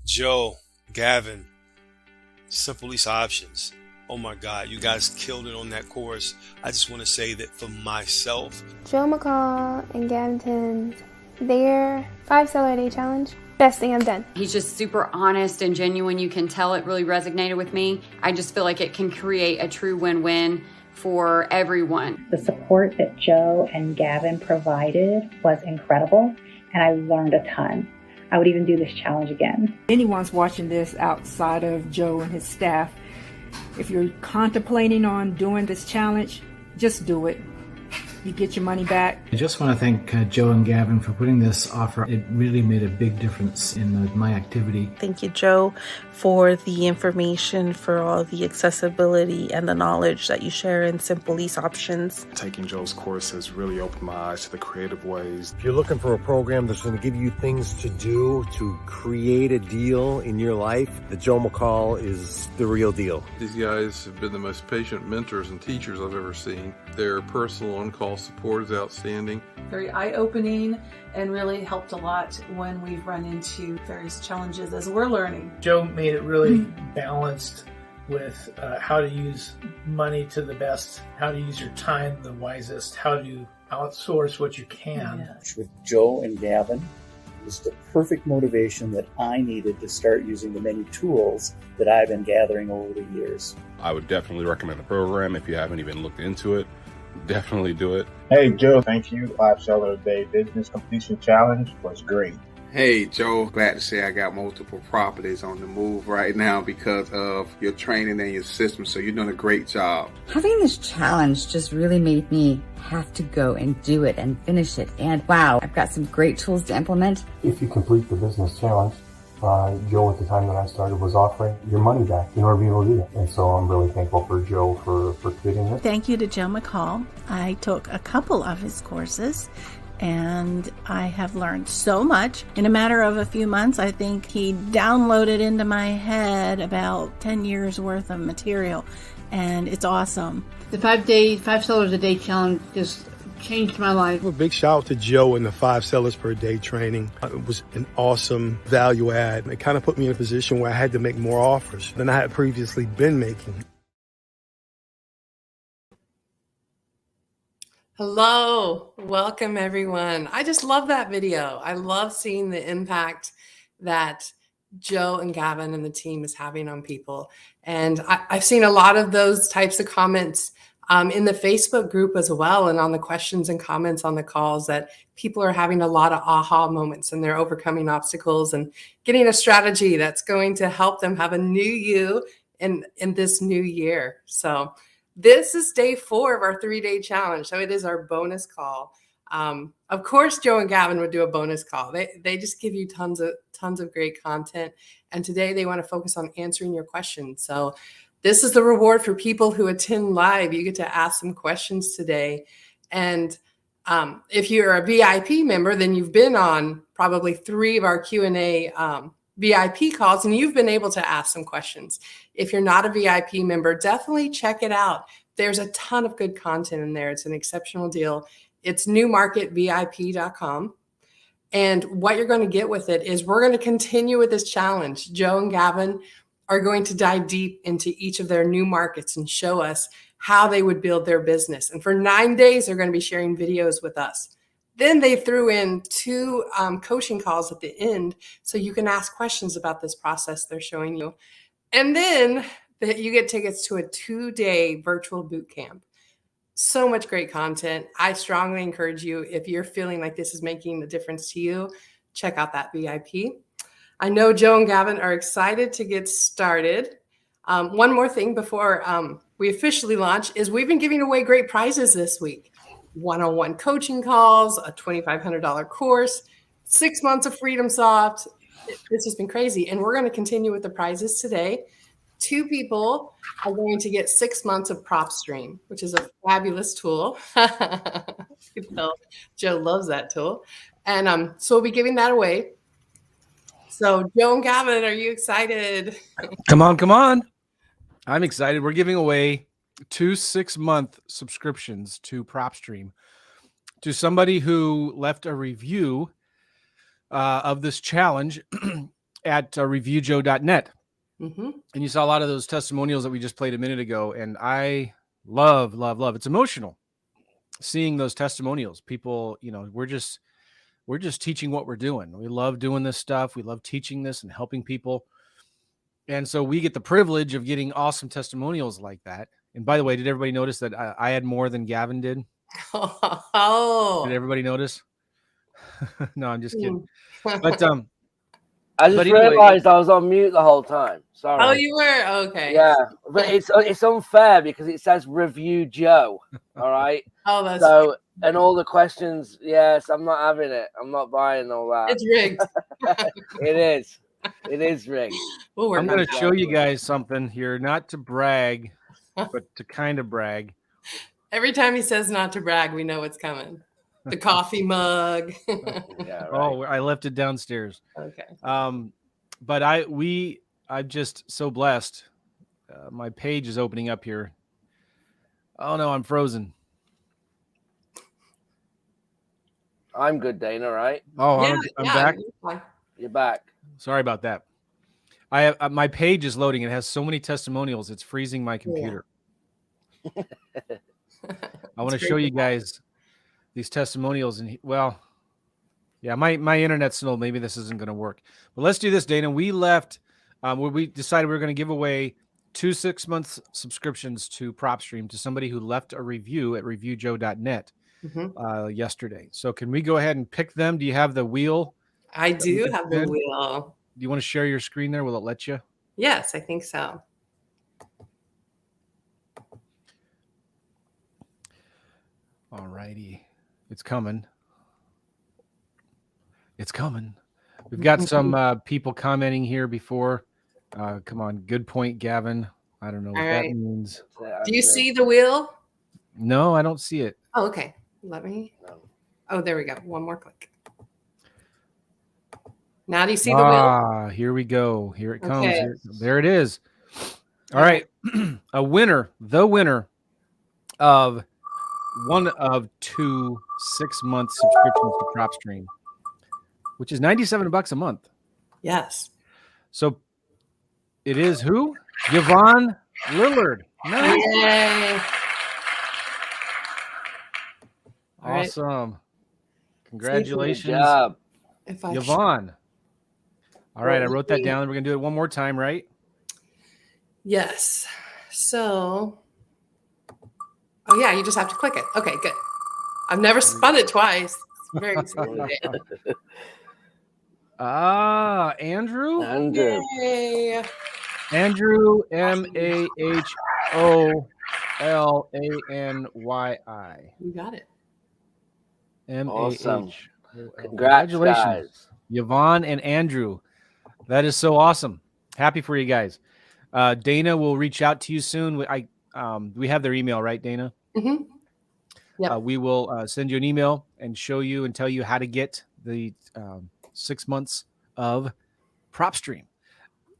Joe, Gavin, Simple Lease Options. Oh my God, you guys killed it on that course. I just want to say that for myself, Joe McCall and Gavin, their 5 seller a day challenge, best thing I've done. He's just super honest and genuine. You can tell it really resonated with me. I just feel like it can create a true win-win for everyone. The support that Joe and Gavin provided was incredible, and I learned a ton. I would even do this challenge again. Anyone's watching this outside of Joe and his staff, if you're contemplating on doing this challenge, just do it. You get your money back. I just want to thank Joe and Gavin for putting this offer. It really made a big difference in my activity. Thank you, Joe, for the information, for all the accessibility and the knowledge that you share in Simple Lease Options. Taking Joe's course has really opened my eyes to the creative ways. If you're looking for a program that's going to give you things to do to create a deal in your life, the Joe McCall is the real deal. These guys have been the most patient mentors and teachers I've ever seen. Their personal on-call support is outstanding. Very eye-opening and really helped a lot when we've run into various challenges as we're learning. Joe made it really balanced with how to use money to the best, how to use your time the wisest, how to outsource what you can. Yes. With Joe and Gavin, it was the perfect motivation that I needed to start using the many tools that I've been gathering over the years. I would definitely recommend the program. If you haven't even looked into it, definitely do it. Hey Joe, thank you. 5 seller a day business completion challenge was great. Hey Joe, glad to say I got multiple properties on the move right now because of your training and your system, so you're doing a great job. Having this challenge just really made me have to go and do it and finish it, and wow, I've got some great tools to implement. If you complete the business challenge, Joe at the time that I started was offering your money back in order to be able to do that. And so I'm really thankful for Joe for creating this. Thank you to Joe McCall. I took a couple of his courses and I have learned so much. In a matter of a few months, I think he downloaded into my head about 10 years worth of material, and it's awesome. The 5 sellers a day challenge just changed my life. A big shout out to Joe and the 5 sellers per day training. It was an awesome value add. It kind of put me in a position where I had to make more offers than I had previously been making. Hello, welcome everyone. I just love that video. I love seeing the impact that Joe and Gavin and the team is having on people. And I've seen a lot of those types of comments in the Facebook group as well, and on the questions and comments on the calls, that people are having a lot of aha moments and they're overcoming obstacles and getting a strategy that's going to help them have a new you in this new year. So this is day 4 of our 3-day challenge. So it is our bonus call. Of course, Joe and Gavin would do a bonus call. They just give you tons of great content. And today they want to focus on answering your questions. So this is the reward for people who attend live. You get to ask some questions today. And if you're a VIP member, then you've been on probably 3 of our Q&A VIP calls, and you've been able to ask some questions. If you're not a VIP member, definitely check it out. There's a ton of good content in there. It's an exceptional deal. It's newmarketvip.com. And what you're going to get with it is we're going to continue with this challenge. Joe and Gavin are going to dive deep into each of their new markets and show us how they would build their business. And for 9 days, they're going to be sharing videos with us. Then they threw in 2 coaching calls at the end, so you can ask questions about this process they're showing you. And then you get tickets to a 2-day virtual boot camp. So much great content. I strongly encourage you, if you're feeling like this is making a difference to you, check out that VIP. I know Joe and Gavin are excited to get started. One more thing before we officially launch is we've been giving away great prizes this week. One-on-one coaching calls, a $2,500 course, 6 months of Freedom Soft. This has been crazy. And we're going to continue with the prizes today. 2 people are going to get 6 months of PropStream, which is a fabulous tool. You can tell Joe loves that tool. And so we'll be giving that away. So Joe and Gavin, are you excited? Come on. I'm excited. We're giving away 2 6-month subscriptions to PropStream to somebody who left a review of this challenge. at reviewjoe.net. Mm-hmm. And you saw a lot of those testimonials that we just played a minute ago. And I love. It's emotional seeing those testimonials. People, we're just teaching what we're doing. We love doing this stuff. We love teaching this and helping people. And so we get the privilege of getting awesome testimonials like that. And by the way, did everybody notice that I had more than Gavin did? Oh, did everybody notice? No, I'm just kidding. But I just realized I was on mute the whole time. Sorry. Oh, you were? Okay. Yeah, but it's unfair because it says Review Joe. All right. Oh, that's so. And all the questions, yes, I'm not having it. I'm not buying all that. It's rigged. It is. It is rigged. I'm going to show you guys something here, not to brag, but to kind of brag. Every time he says not to brag, we know what's coming. The coffee mug. Yeah, right. Oh, I left it downstairs. Okay. But I'm just so blessed. My page is opening up here. Oh no, I'm frozen. I'm good, Dana, right? Oh, I'm back. You're back. Sorry about that. I have my page is loading. It has so many testimonials. It's freezing my computer. Yeah. I want to show you guys these testimonials. And yeah, my internet's slow. Maybe this isn't going to work. But let's do this, Dana. We left where we decided we were going to give away 2 6-month subscriptions to PropStream to somebody who left a review at reviewjoe.net yesterday. So can we go ahead and pick them? Do you have the wheel? I do have the wheel. Do you want to share your screen there? Will it let you? Yes, I think so. All righty. It's coming. It's coming. We've got some people commenting here before. Come on. Good point, Gavin. I don't know what that means. Do you see the wheel? No, I don't see it. Oh, okay. Let me. Oh, there we go. One more click. Now do you see the wheel? Here we go. Here it comes. Okay. There it is. All right. The winner of one of 2 6-month subscriptions to PropStream, which is $97 a month. Yes. So it is who? Yvonne Lillard. Nice. Yay. Awesome. Right. Congratulations, good job. Yvonne. All right, I wrote that down. We're going to do it one more time, right? Yes. So, oh yeah, you just have to click it. Okay, good. I've never spun it twice. It's very exciting. Andrew. Yay. Andrew, Mahonyi. You got it. Awesome. Congratulations, Congrats, guys. Yvonne and Andrew. That is so awesome. Happy for you guys. Dana will reach out to you soon. We have their email, right, Dana? Mm-hmm. Yep. We will send you an email and show you and tell you how to get the 6 months of PropStream.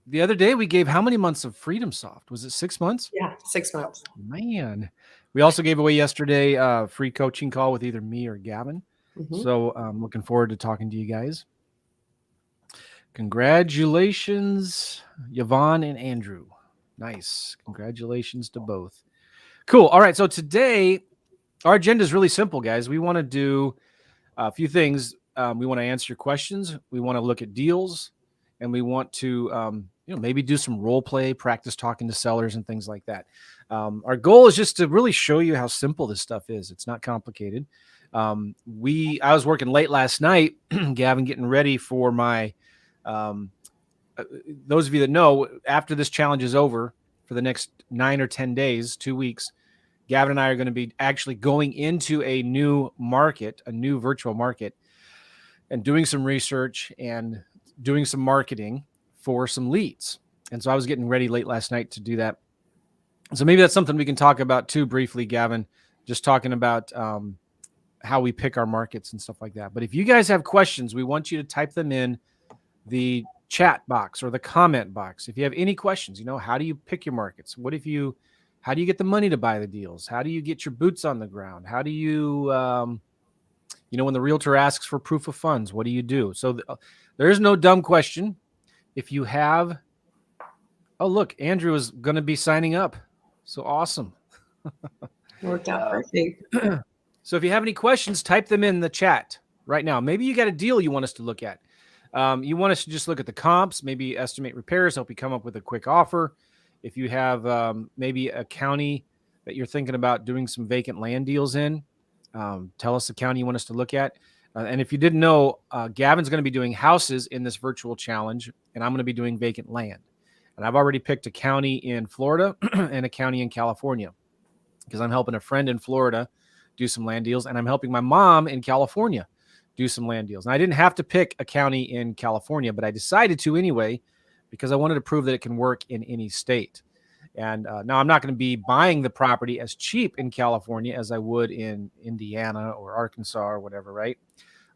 The other day we gave how many months of FreedomSoft? Was it 6 months? Yeah, 6 months. Man. We also gave away yesterday a free coaching call with either me or Gavin. Mm-hmm. So I'm looking forward to talking to you guys. Congratulations, Yvonne and Andrew. Nice. Congratulations to both. Cool. All right. So today, our agenda is really simple, guys. We want to do a few things. We want to answer your questions. We want to look at deals. And we want to, maybe do some role play, practice talking to sellers and things like that. Our goal is just to really show you how simple this stuff is. It's not complicated. I was working late last night, Gavin, getting ready for my, those of you that know, after this challenge is over for the next 9 or 10 days, 2 weeks, Gavin and I are going to be actually going into a new market, a new virtual market, and doing some research and doing some marketing for some leads. And so I was getting ready late last night to do that. So maybe that's something we can talk about too briefly, Gavin, just talking about how we pick our markets and stuff like that. But if you guys have questions, we want you to type them in the chat box or the comment box. If you have any questions, how do you pick your markets? How do you get the money to buy the deals? How do you get your boots on the ground? How do you, when the realtor asks for proof of funds, what do you do? So there is no dumb question. if you have, oh, look, Andrew is going to be signing up. So awesome. Worked out perfect. So if you have any questions, type them in the chat right now. Maybe you got a deal you want us to look at. You want us to just look at the comps, maybe estimate repairs, help you come up with a quick offer. If you have maybe a county that you're thinking about doing some vacant land deals in, tell us the county you want us to look at. And if you didn't know, Gavin's going to be doing houses in this virtual challenge, and I'm going to be doing vacant land. And I've already picked a county in Florida and a county in California because I'm helping a friend in Florida do some land deals, and I'm helping my mom in California do some land deals. And I didn't have to pick a county in California, but I decided to anyway because I wanted to prove that it can work in any state. And now I'm not going to be buying the property as cheap in California as I would in Indiana or Arkansas or whatever, right?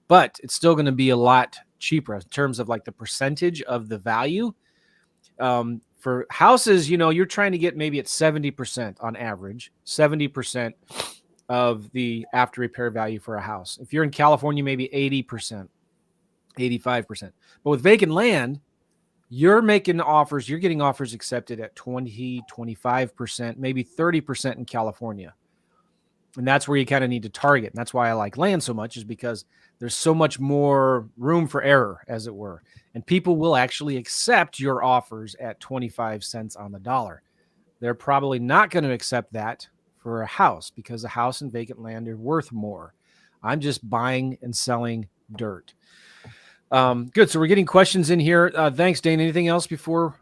But it's still going to be a lot cheaper in terms of like the percentage of the value. For houses, you know, you're trying to get maybe at 70% on average, 70% of the after repair value for a house. If you're in California, maybe 80%, 85%. But with vacant land, you're making offers, you're getting offers accepted at 20, 25%, maybe 30% in California. And that's where you kind of need to target. And that's why I like land so much, is because there's so much more room for error, as it were. And people will actually accept your offers at 25 cents on the dollar. They're probably not going to accept that for a house because a house and vacant land are worth more. I'm just buying and selling dirt. Good. So we're getting questions in here. Thanks, Dane. Anything else before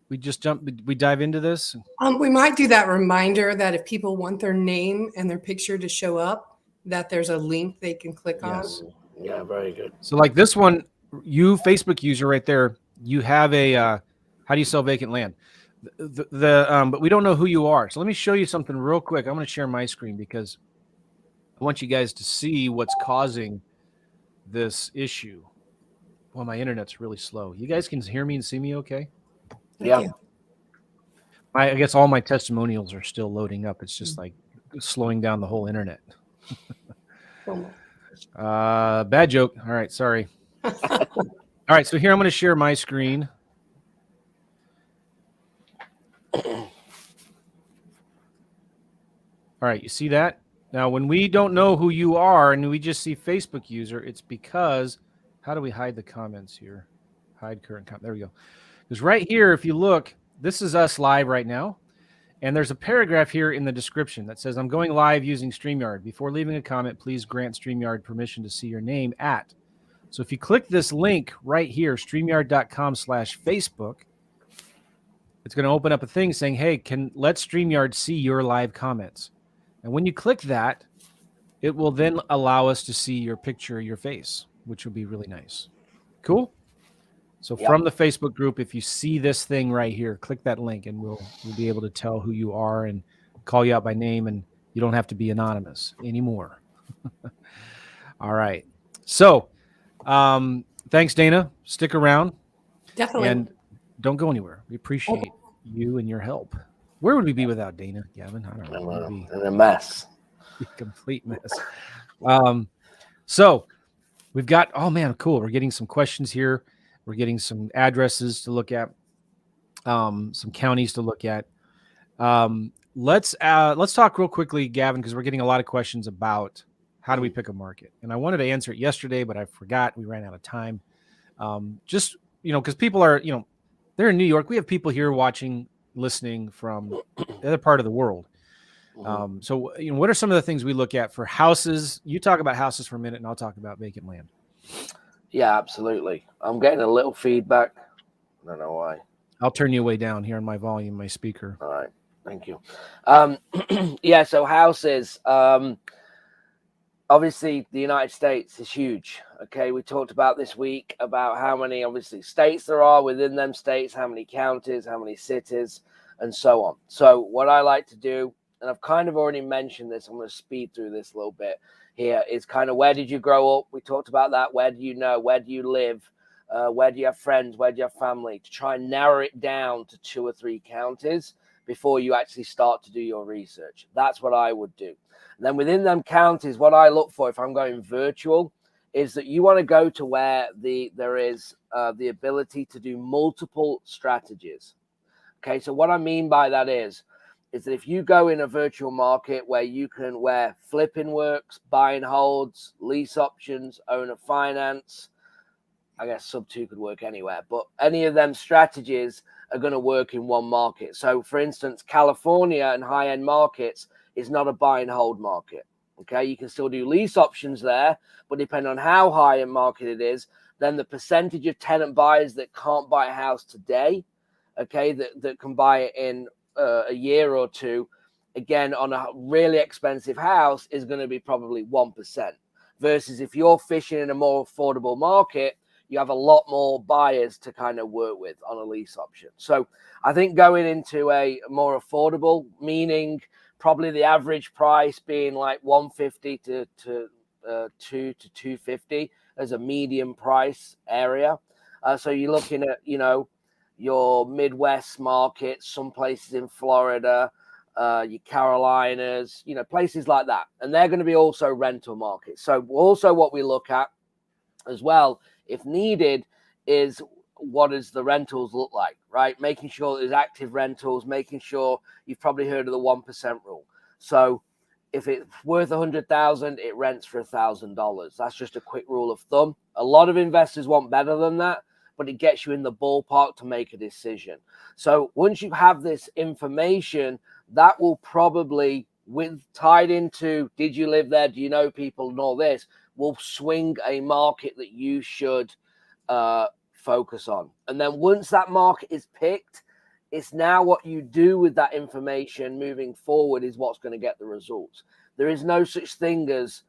we dive into this? We might do that reminder that if people want their name and their picture to show up, that there's a link they can click on. Yeah, very good. So like this one, you Facebook user right there, you have a, how do you sell vacant land? But we don't know who you are. So let me show you something real quick. I'm going to share my screen because I want you guys to see what's causing this issue. Well, my internet's really slow. You guys can hear me and see me okay? Yeah. I guess all my testimonials are still loading up. It's just like slowing down the whole internet. Bad joke. All right, sorry. All right, so here I'm going to share my screen. All right, you see that? Now, when we don't know who you are and we just see Facebook user, it's because, how do we hide the comments here? Hide current comment. There we go. Because right here, if you look, this is us live right now. And there's a paragraph here in the description that says, I'm going live using StreamYard. Before leaving a comment, please grant StreamYard permission to see your name at. So if you click this link right here, StreamYard.com/Facebook, it's going to open up a thing saying, hey, let StreamYard see your live comments. And when you click that, it will then allow us to see your picture, your face, which will be really nice. Cool? So from the Facebook group, if you see this thing right here, click that link and we'll be able to tell who you are and call you out by name, and you don't have to be anonymous anymore. All right. So thanks, Dana. Stick around. Definitely. And don't go anywhere. We appreciate you and your help. Where would we be without Dana, Gavin? I don't know. In a mess. A complete mess. So we've got, oh man, cool. We're getting some questions here. We're getting some addresses to look at, some counties to look at. Let's talk real quickly, Gavin, because we're getting a lot of questions about how do we pick a market. And I wanted to answer it yesterday, but I forgot. We ran out of time. Just, because people are, they're in New York. We have people here watching, listening from the other part of the world. So, what are some of the things we look at for houses? You talk about houses for a minute, and I'll talk about vacant land. Yeah, absolutely. I'm getting a little feedback. I don't know why. I'll turn you way down here on my volume, my speaker. All right. Thank you. Yeah, so houses. Obviously, the United States is huge. Okay, we talked about this week about how many, obviously, states there are within them states, how many counties, how many cities, and so on. So what I like to do, and I've kind of already mentioned this, I'm going to speed through this a little bit here, is kind of where did you grow up? We talked about that. Where do you know? Where do you live? Where do you have friends? Where do you have family? To try and narrow it down to 2 or 3 counties before you actually start to do your research. That's what I would do. And then within them counties, what I look for if I'm going virtual is that you want to go to where there is the ability to do multiple strategies. Okay, so what I mean by that is that if you go in a virtual market where flipping works, buy and holds, lease options, owner finance, I guess sub 2 could work anywhere, but any of them strategies are going to work in one market. So for instance, California and high-end markets is not a buy and hold market. Okay, you can still do lease options there, but depending on how high a market it is, then the percentage of tenant buyers that can't buy a house today, okay, that can buy it in a year or two, again, on a really expensive house is going to be probably 1%. Versus if you're fishing in a more affordable market, you have a lot more buyers to kind of work with on a lease option. So I think going into a more affordable, meaning probably the average price being like 150 to 250 as a medium price area. So you're looking at, your Midwest markets, some places in Florida, your Carolinas, places like that. And they're going to be also rental markets. So also what we look at as well, if needed, is what does the rentals look like, right? Making sure there's active rentals, making sure you've probably heard of the 1% rule. So if it's worth $100,000, it rents for $1,000. That's just a quick rule of thumb. A lot of investors want better than that, but it gets you in the ballpark to make a decision. So once you have this information, that will probably, tied into, did you live there? Do you know people and all this, will swing a market that you should focus on. And then once that market is picked, it's now what you do with that information moving forward is what's going to get the results. There is no such thing as,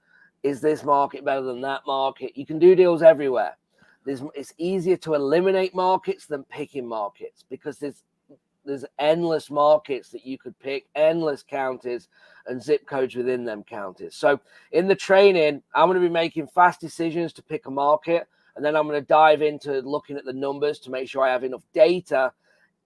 is this market better than that market? You can do deals everywhere. It's easier to eliminate markets than picking markets because there's endless markets that you could pick, endless counties and zip codes within them counties. So in the training, I'm going to be making fast decisions to pick a market, and then I'm going to dive into looking at the numbers to make sure I have enough data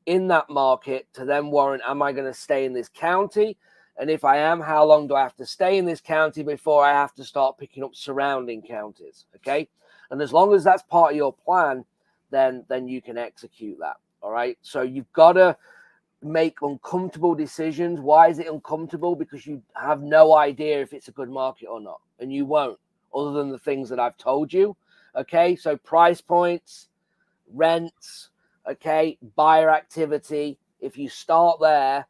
in that market to then warrant, am I going to stay in this county? And if I am, how long do I have to stay in this county before I have to start picking up surrounding counties? Okay. And as long as that's part of your plan, then you can execute that. All right. So you've got to make uncomfortable decisions. Why is it uncomfortable? Because you have no idea if it's a good market or not. And you won't, other than the things that I've told you. Okay. So price points, rents, okay, buyer activity. If you start there,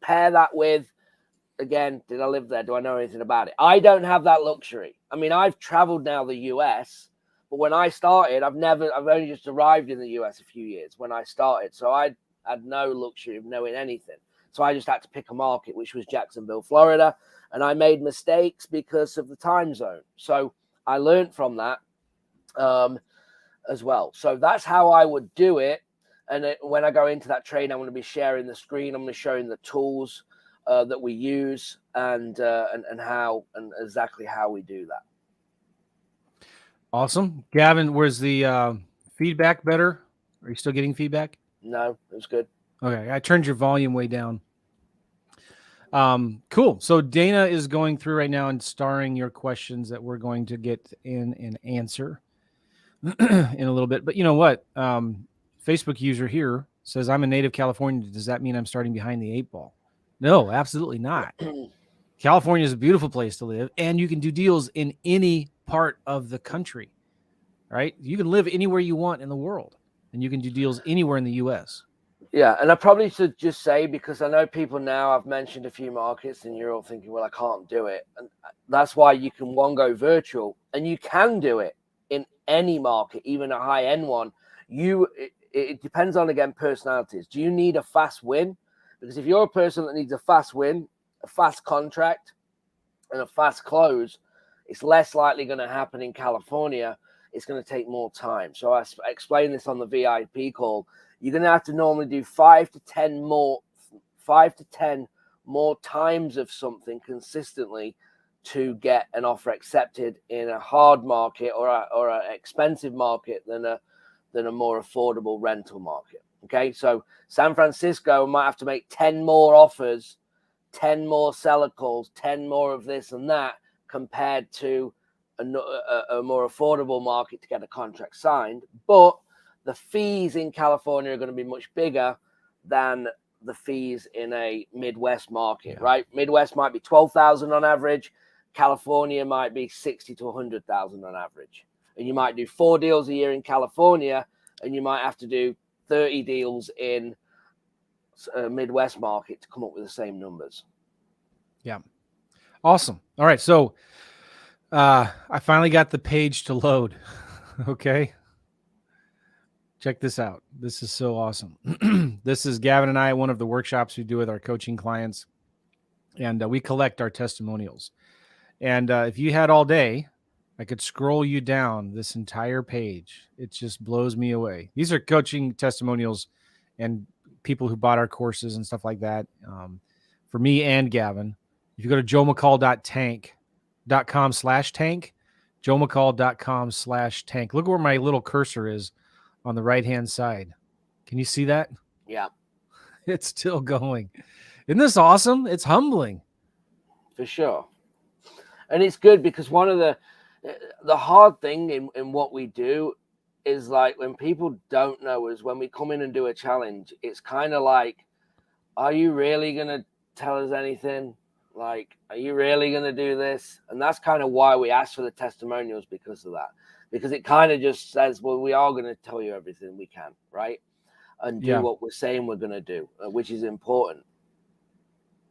pair that with, again, did I live there? Do I know anything about it? I don't have that luxury. I mean, I've traveled now the US, but when I started, I've only just arrived in the US a few years when I started. So I had no luxury of knowing anything. So I just had to pick a market, which was Jacksonville, Florida. And I made mistakes because of the time zone. So I learned from that as well. So that's how I would do it. And when I go into that training, I'm going to be sharing the screen. I'm going to be showing the tools that we use and how and exactly how we do that. Awesome. Gavin, was the feedback better? Are you still getting feedback? No, it was good. Okay. I turned your volume way down. Cool. So Dana is going through right now and starring your questions that we're going to get in and answer in a little bit. But you know what? Facebook user here says, I'm a native Californian. Does that mean I'm starting behind the 8 ball? No, absolutely not. California is a beautiful place to live, and you can do deals in any part of the country, right? You can live anywhere you want in the world, and you can do deals anywhere in the U.S. Yeah, and I probably should just say, because I know people now, I've mentioned a few markets, and you're all thinking, well, I can't do it. And that's why you can, go virtual, and you can do it in any market, even a high-end one. It depends on, again, personalities. Do you need a fast win? Because if you're a person that needs a fast win, a fast contract, and a fast close, it's less likely going to happen in California. It's going to take more time. So I explained this on the VIP call. You're going to have to normally do 5 to 10 more times of something consistently to get an offer accepted in a hard market or an expensive market than a more affordable rental market. Okay, so San Francisco might have to make 10 more offers, 10 more seller calls, 10 more of this and that compared to a more affordable market to get a contract signed, but the fees in California are going to be much bigger than the fees in a Midwest market, right? Midwest might be 12,000 on average. California might be 60 to 100,000 on average. And you might do 4 deals a year in California, and you might have to do 30 deals in a Midwest market to come up with the same numbers. Yeah. Awesome. All right. So I finally got the page to load. Okay. Check this out. This is so awesome. This is Gavin and I at one of the workshops we do with our coaching clients. And we collect our testimonials. And if you had all day, I could scroll you down this entire page. It just blows me away. These are coaching testimonials and people who bought our courses and stuff like that. For me and Gavin, if you go to joemccall.com/tank, joemccall.com/tank, look where my little cursor is on the right-hand side. Can you see that? Yeah. It's still going. Isn't this awesome? It's humbling. For sure. And it's good because one of the hard thing in what we do is like when people don't know us, when we come in and do a challenge, it's kind of like, are you really going to tell us anything? Like, are you really going to do this? And that's kind of why we ask for the testimonials, because of that. Because it kind of just says, well, we are going to tell you everything we can, right? And do what we're saying we're going to do, which is important.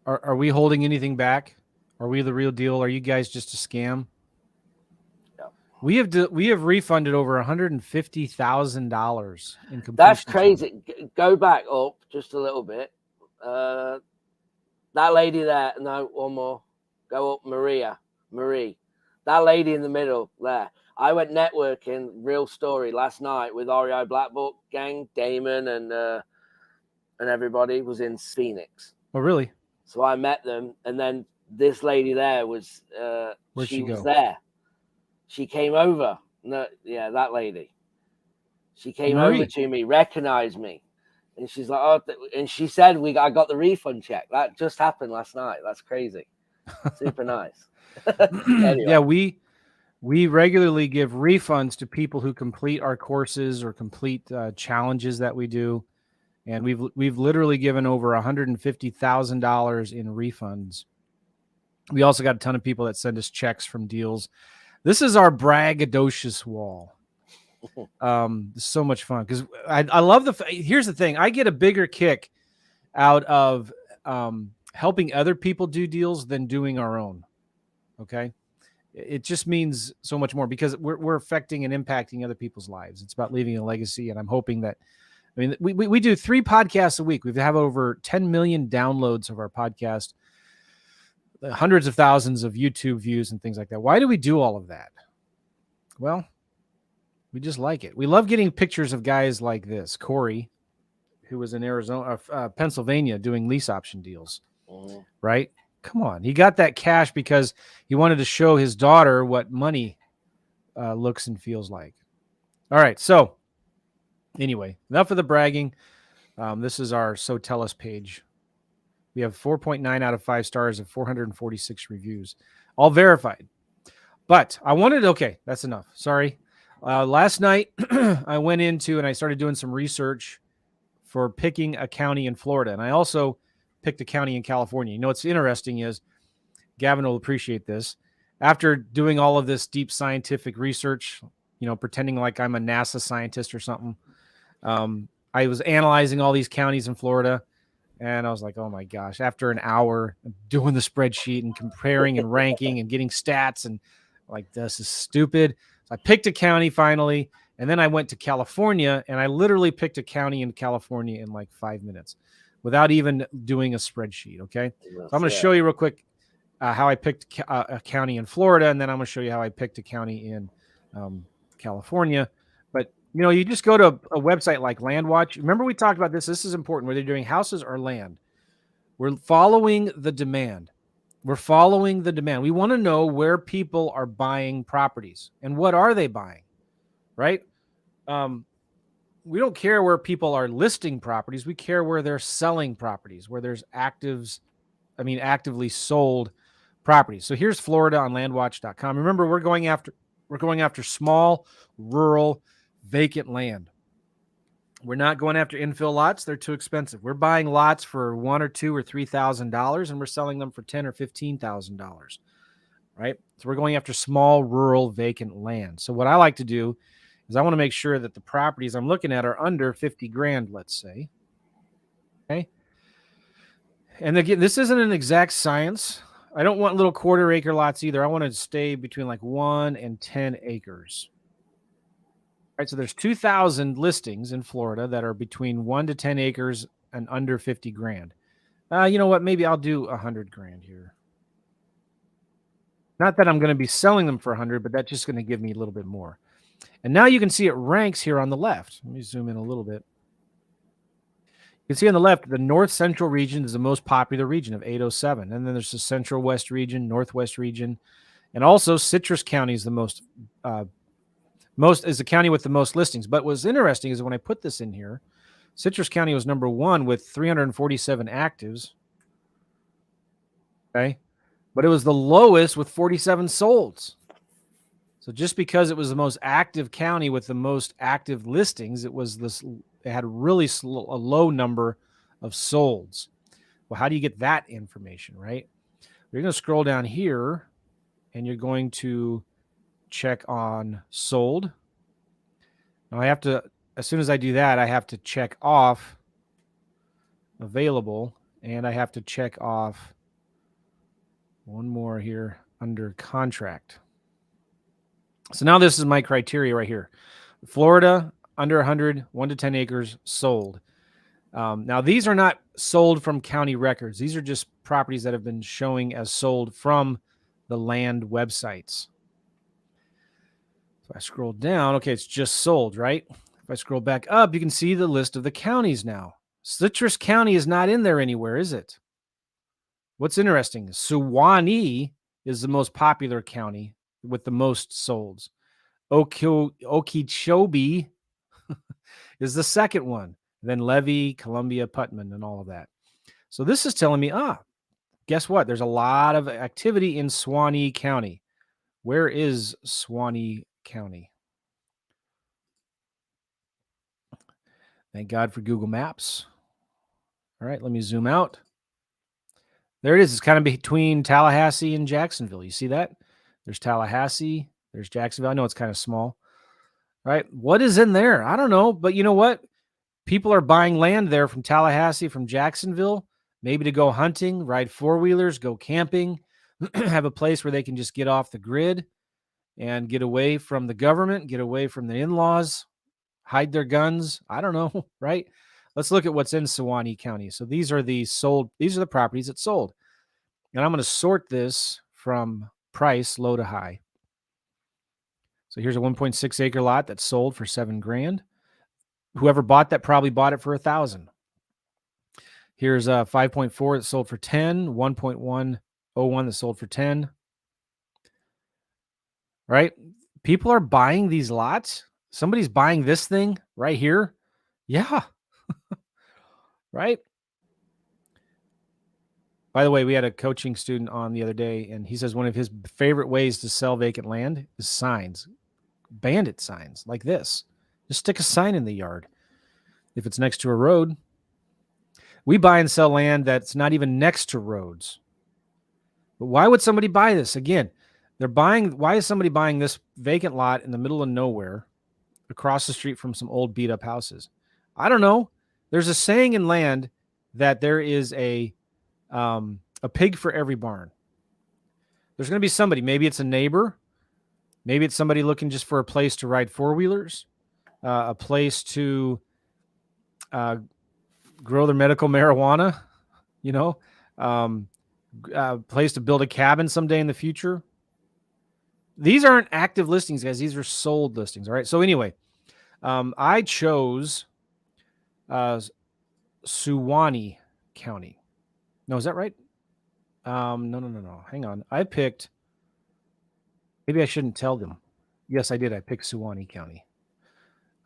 Are we holding anything back? Are we the real deal? Are you guys just a scam? No. We have refunded over $150,000 in completion. That's crazy. Go back up just a little bit. That lady there. No, one more. Go up, Marie. That lady in the middle there. I went networking, real story, last night with REI Black Book gang, Damon and everybody was in Phoenix. Oh, really? So I met them, and then this lady there was she was go? there. She came over. No, yeah, that lady. She came Marie. over to me, recognized me, and she's like, "Oh," and she said, I got the refund check. That just happened last night. That's crazy. Super nice. Anyway. Yeah, we regularly give refunds to people who complete our courses or complete challenges that we do. And we've literally given over $150,000 in refunds. We also got a ton of people that send us checks from deals. This is our braggadocious wall. It's so much fun because I love here's the thing. I get a bigger kick out of helping other people do deals than doing our own. Okay. It just means so much more because we're affecting and impacting other people's lives. It's about leaving a legacy. And I'm hoping that, I mean, we do 3 podcasts a week. We have over 10 million downloads of our podcast, hundreds of thousands of YouTube views and things like that. Why do we do all of that? Well, we just like it. We love getting pictures of guys like this. Corey, who was in Pennsylvania doing lease option deals, right? Come on. He got that cash because he wanted to show his daughter what money looks and feels like. All right. So anyway, enough of the bragging. This is our So Tell Us page. We have 4.9 out of 5 stars of 446 reviews, all verified. But I wanted, okay, that's enough. Sorry. Last night I went into and I started doing some research for picking a county in Florida. And I also picked a county in California. You know, what's interesting is Gavin will appreciate this. After doing all of this deep scientific research, you know, pretending like I'm a NASA scientist or something, I was analyzing all these counties in Florida, and I was like, oh my gosh, after an hour of doing the spreadsheet and comparing and ranking and getting stats, and like, this is stupid. So I picked a county finally, and then I went to California, and I literally picked a county in California in like 5 minutes without even doing a spreadsheet. Okay. So I'm going to show you real quick how I picked a county in Florida. And then I'm going to show you how I picked a county in California. But, you know, you just go to a website like LandWatch. Remember, we talked about this. This is important, whether you're doing houses or land. We're following the demand. We're following the demand. We want to know where people are buying properties and what are they buying, right? We don't care where people are listing properties. We care where they're selling properties, where there's actively sold properties. So here's Florida on landwatch.com. Remember, we're going after small, rural, vacant land. We're not going after infill lots. They're too expensive. We're buying lots for $1,000 or $2,000 or $3,000, and we're selling them for $10,000 or $15,000, right? So we're going after small, rural, vacant land. So what I like to do is I want to make sure that the properties I'm looking at are under 50 grand, let's say. Okay. And again, this isn't an exact science. I don't want little quarter acre lots either. I want to stay between like 1 and 10 acres. All right, so there's 2,000 listings in Florida that are between 1 to 10 acres and under 50 grand. You know what? Maybe I'll do 100 grand here. Not that I'm going to be selling them for 100, but that's just going to give me a little bit more. And now you can see it ranks here on the left. Let me zoom in a little bit. You can see on the left, the north central region is the most popular region of 807. And then there's the central west region, northwest region, and also Citrus County is the most is the county with the most listings. But what's interesting is when I put this in here, Citrus County was number 1 with 347 actives. Okay. But it was the lowest with 47 solds. So just because it was the most active county with the most active listings, it had really a low number of solds. Well, how do you get that information, right? You're going to scroll down here and you're going to check on sold. Now I have to, as soon as I do that, I have to check off available, and I have to check off one more here under contract. So now this is my criteria right here. Florida, under 100, 1 to 10 acres, sold. Now these are not sold from county records. These are just properties that have been showing as sold from the land websites. If I scroll down, okay, it's just sold, right? If I scroll back up, you can see the list of the counties now. Citrus County is not in there anywhere, is it? What's interesting, Suwannee is the most popular county with the most solds. Okeechobee is the second one. Then Levy, Columbia, Putnam, and all of that. So this is telling me, guess what? There's a lot of activity in Suwannee County. Where is Suwannee County? Thank God for Google Maps. All right, let me zoom out. There it is. It's kind of between Tallahassee and Jacksonville. You see that? There's Tallahassee. There's Jacksonville. I know it's kind of small. All right. What is in there? I don't know. But you know what? People are buying land there from Tallahassee, from Jacksonville, maybe to go hunting, ride four-wheelers, go camping, have a place where they can just get off the grid and get away from the government, get away from the in-laws, hide their guns. I don't know, right? Let's look at what's in Suwannee County. So these are the properties that sold. And I'm going to sort this from price, low to high. So here's a 1.6 acre lot that sold for $7 grand. Whoever bought that probably bought it for $1,000. Here's a 5.4 that sold for 10, 1.101 that sold for 10. Right? People are buying these lots. Somebody's buying this thing right here. Yeah. Right? By the way, we had a coaching student on the other day, and he says one of his favorite ways to sell vacant land is signs, bandit signs like this. Just stick a sign in the yard. If it's next to a road, we buy and sell land that's not even next to roads. But why would somebody buy this? Again, why is somebody buying this vacant lot in the middle of nowhere across the street from some old beat up houses? I don't know. There's a saying in land that there is a pig for every barn. There's going to be somebody, maybe it's a neighbor, maybe it's somebody looking just for a place to ride four-wheelers, a place to grow their medical marijuana, a place to build a cabin someday in the future. These aren't active listings, guys. These are sold listings. All right. So anyway, I chose Suwannee County. No, is that right? No. Hang on. I picked, maybe I shouldn't tell them. Yes, I did. I picked Suwannee County.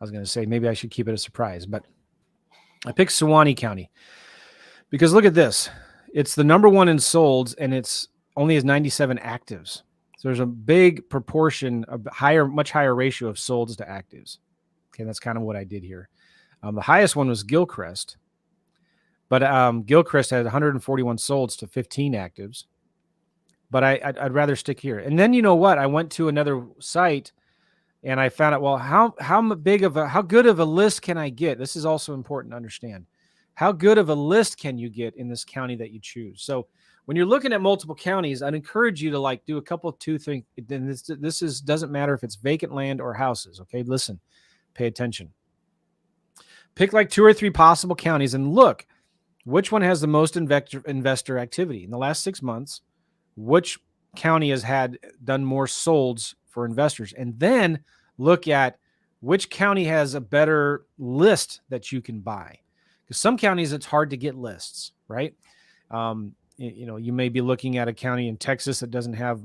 I was going to say maybe I should keep it a surprise, but I picked Suwannee County because look at this. It's the number one in solds, and it's only has 97 actives. So there's a big proportion, much higher ratio of solds to actives. Okay, that's kind of what I did here. The highest one was Gilchrist, but Gilchrist had 141 solds to 15 actives. But I'd rather stick here. And then you know what? I went to another site and I found out, well, how good of a list can I get? This is also important to understand. How good of a list can you get in this county that you choose? So when you're looking at multiple counties, I'd encourage you to like do a couple of two things. Then this doesn't matter if it's vacant land or houses. Okay, listen, pay attention. Pick like 2 or 3 possible counties and look which one has the most investor activity in the last 6 months. Which county has done more solds for investors, and then look at which county has a better list that you can buy. Because some counties it's hard to get lists, right? You may be looking at a county in Texas that doesn't have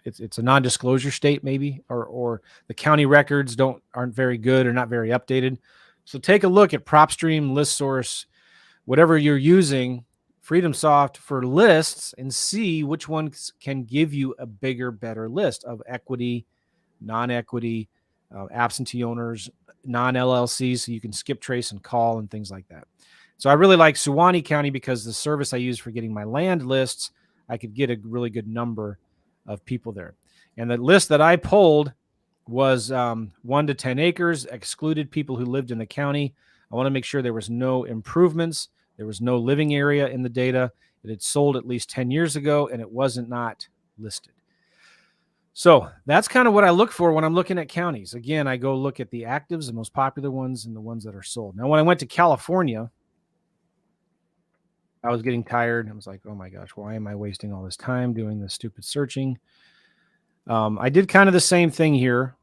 it's a non-disclosure state maybe, or the county records aren't very good or not very updated. So take a look at PropStream, ListSource, whatever you're using, FreedomSoft for lists, and see which ones can give you a bigger, better list of equity, non-equity, absentee owners, non-LLCs, so you can skip trace and call and things like that. So I really like Suwannee County because the service I use for getting my land lists, I could get a really good number of people there. And the list that I pulled was 1 to 10 acres, excluded people who lived in the county. I want to make sure there was no improvements. There was no living area in the data. It had sold at least 10 years ago, and it wasn't not listed. So that's kind of what I look for when I'm looking at counties. Again, I go look at the actives, the most popular ones, and the ones that are sold. Now, when I went to California, I was getting tired. I was like, oh my gosh, why am I wasting all this time doing this stupid searching? I did kind of the same thing here.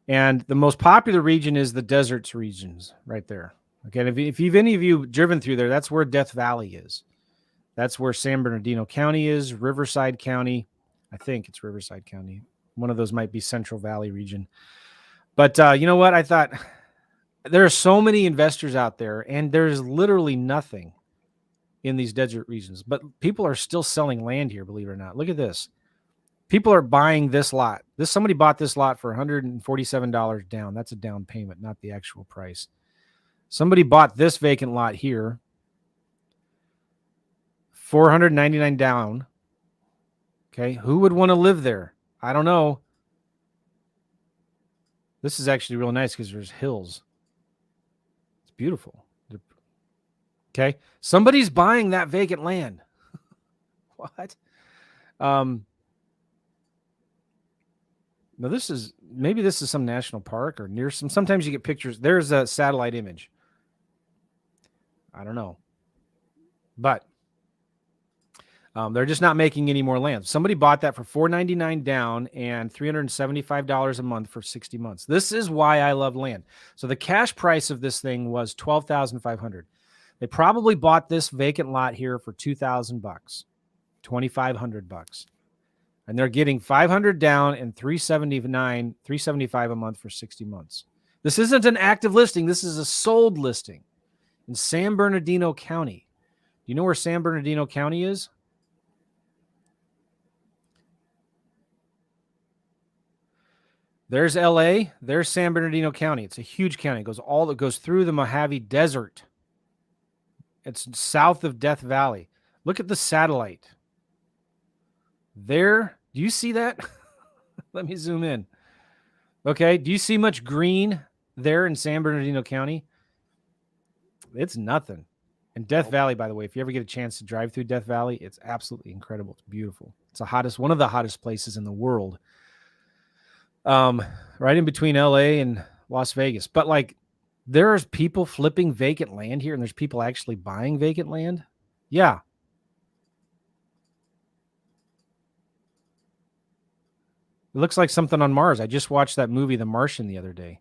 And the most popular region is the deserts regions right there. Okay, if any of you driven through there, that's where Death Valley is. That's where San Bernardino County is, Riverside County. I think it's Riverside County. One of those might be Central Valley region. But you know what? I thought there are so many investors out there, and there's literally nothing in these desert regions. But people are still selling land here, believe it or not. Look at this. People are buying this lot. Somebody bought this lot for $147 down. That's a down payment, not the actual price. Somebody bought this vacant lot here, $499 down. Okay, who would want to live there? I don't know. This is actually real nice because there's hills. It's beautiful. Okay, somebody's buying that vacant land. What? Now maybe this is some national park or near some. Sometimes you get pictures. There's a satellite image. I don't know, but they're just not making any more land. Somebody bought that for $499 down and $375 a month for 60 months. This is why I love land. So the cash price of this thing was $12,500. They probably bought this vacant lot here for $2,000, $2,500, and they're getting $500 down and $375 a month for 60 months. This isn't an active listing. This is a sold listing in San Bernardino County. Do you know where San Bernardino County is? There's LA. There's San Bernardino County. It's a huge county. It goes through the Mojave Desert. It's south of Death Valley. Look at the satellite. There. Do you see that? Let me zoom in. Okay. Do you see much green there in San Bernardino County? It's nothing. And Death Valley, by the way, if you ever get a chance to drive through Death Valley, it's absolutely incredible. It's beautiful. It's one of the hottest places in the world. Right in between LA and Las Vegas. But like, there's people flipping vacant land here, and there's people actually buying vacant land. Yeah. It looks like something on Mars. I just watched that movie, The Martian, the other day.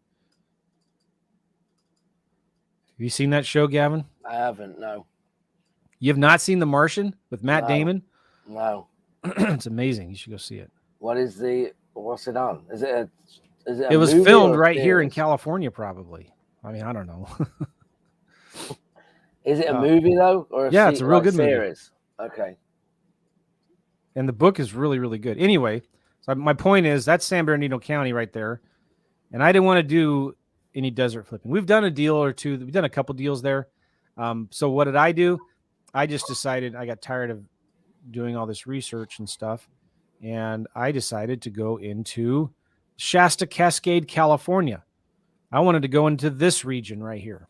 Have you seen that show, Gavin? I haven't, no. You have not seen The Martian with Matt Damon? No. It's amazing. You should go see it. What's it on? Is it it was filmed right here in California, probably. I mean, I don't know. Is it a movie though, or it's a real good series? movie. Okay. And the book is really, really good. Anyway, so my point is that's San Bernardino County right there. And I didn't want to do any desert flipping. We've done a deal or two. We've done a couple deals there. So what did I do? I just decided I got tired of doing all this research and stuff. And I decided to go into Shasta Cascade, California. I wanted to go into this region right here.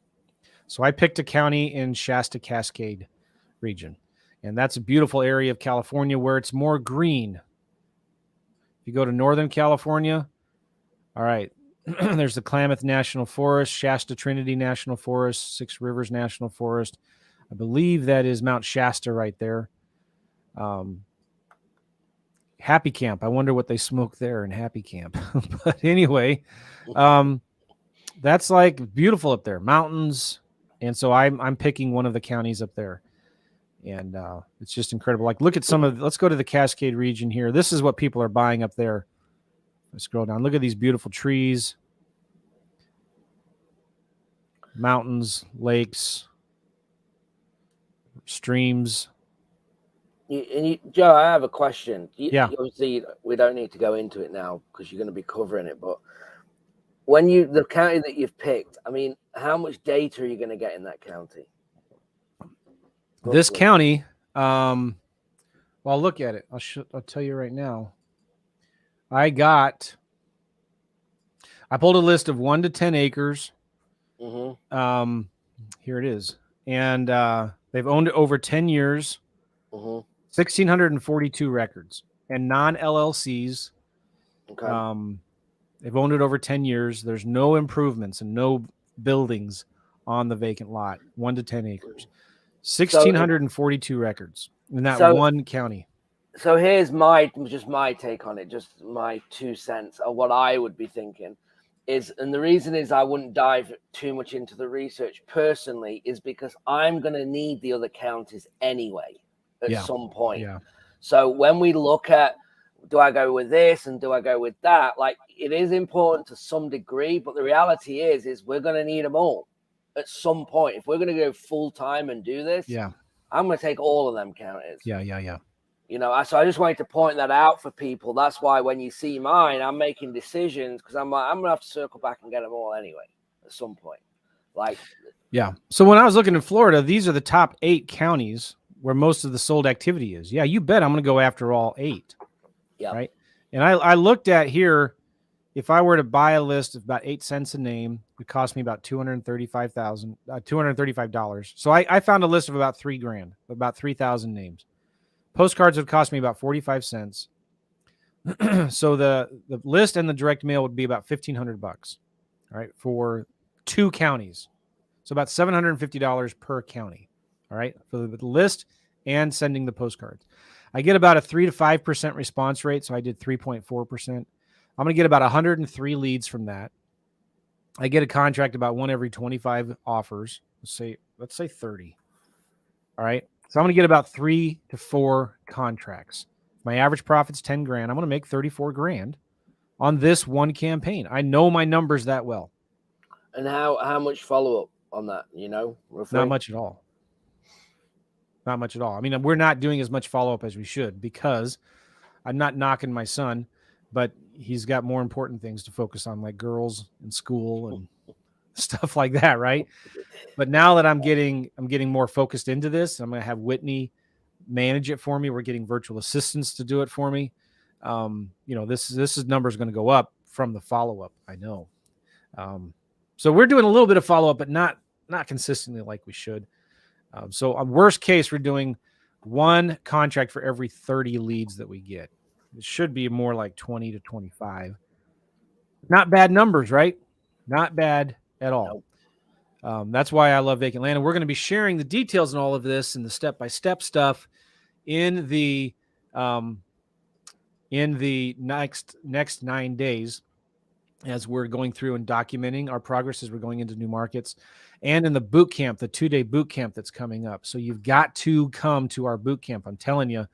So I picked a county in Shasta Cascade region. And that's a beautiful area of California where it's more green. If you go to Northern California, all right, there's the Klamath National Forest, Shasta Trinity National Forest, Six Rivers National Forest. I believe that is Mount Shasta right there. Happy Camp. I wonder what they smoke there in Happy Camp. But anyway, that's like beautiful up there, mountains. And so I'm picking one of the counties up there. And it's just incredible. Like, look at let's go to the Cascade region here. This is what people are buying up there. Let's scroll down. Look at these beautiful trees, mountains, lakes, streams. Joe, I have a question. Yeah. Obviously, we don't need to go into it now because you're going to be covering it. But when the county that you've picked, I mean, how much data are you going to get in that county? This county, well, look at it. I'll tell you right now. I pulled a list of 1 to 10 acres. Mm-hmm. Here it is. And they've owned it over 10 years. Mm-hmm. 1,642 records and non-LLCs. Okay. They've owned it over 10 years. There's no improvements and no buildings on the vacant lot. 1 to 10 acres. 1,642 records in that one county. So here's my take on it, just my 2 cents of what I would be thinking is, and the reason is I wouldn't dive too much into the research personally is because I'm going to need the other counties anyway at some point. Yeah. So when we look at, do I go with this and do I go with that? Like, it is important to some degree, but the reality is we're going to need them all at some point. If we're going to go full time and do this, I'm going to take all of them counties. Yeah. You know, so I just wanted to point that out for people. That's why when you see mine, I'm making decisions because I'm like, I'm going to have to circle back and get them all anyway at some point. Like, yeah. So when I was looking in Florida, these are the top 8 counties where most of the sold activity is. Yeah, you bet I'm going to go after all 8. Yeah. Right. And I looked at here, if I were to buy a list of about 8 cents a name, it would cost me about $235. So I found a list of about $3,000, about 3,000 names. Postcards would cost me about 45 cents. So the list and the direct mail would be about $1,500. All right, for 2 counties. So about $750 per county. All right, for the list and sending the postcards. I get about a 3 to 5% response rate. So I did 3.4%. I'm going to get about 103 leads from that. I get a contract about 1 every 25 offers. Let's say 30. All right. So I'm going to get about 3 to 4 contracts. My average profit's 10 grand. I'm going to make 34 grand on this one campaign. I know my numbers that well. And how much follow up on that? You know, roughly? Not much at all. Not much at all. I mean, we're not doing as much follow up as we should because I'm not knocking my son, but he's got more important things to focus on, like girls and school and stuff like that, right? But now that I'm getting more focused into this, I'm going to have Whitney manage it for me. We're getting virtual assistants to do it for me. You know, this number is going to go up from the follow up. I know. So we're doing a little bit of follow up, but not consistently like we should. So on worst case, we're doing 1 contract for every 30 leads that we get. It should be more like 20 to 25. Not bad numbers, right? Not bad at all. That's why I love Vacant Land. And we're going to be sharing the details and all of this and the step-by-step stuff in the next 9 days as we're going through and documenting our progress as we're going into new markets, and in the boot camp, the 2-day boot camp that's coming up. So you've got to come to our boot camp. I'm telling you,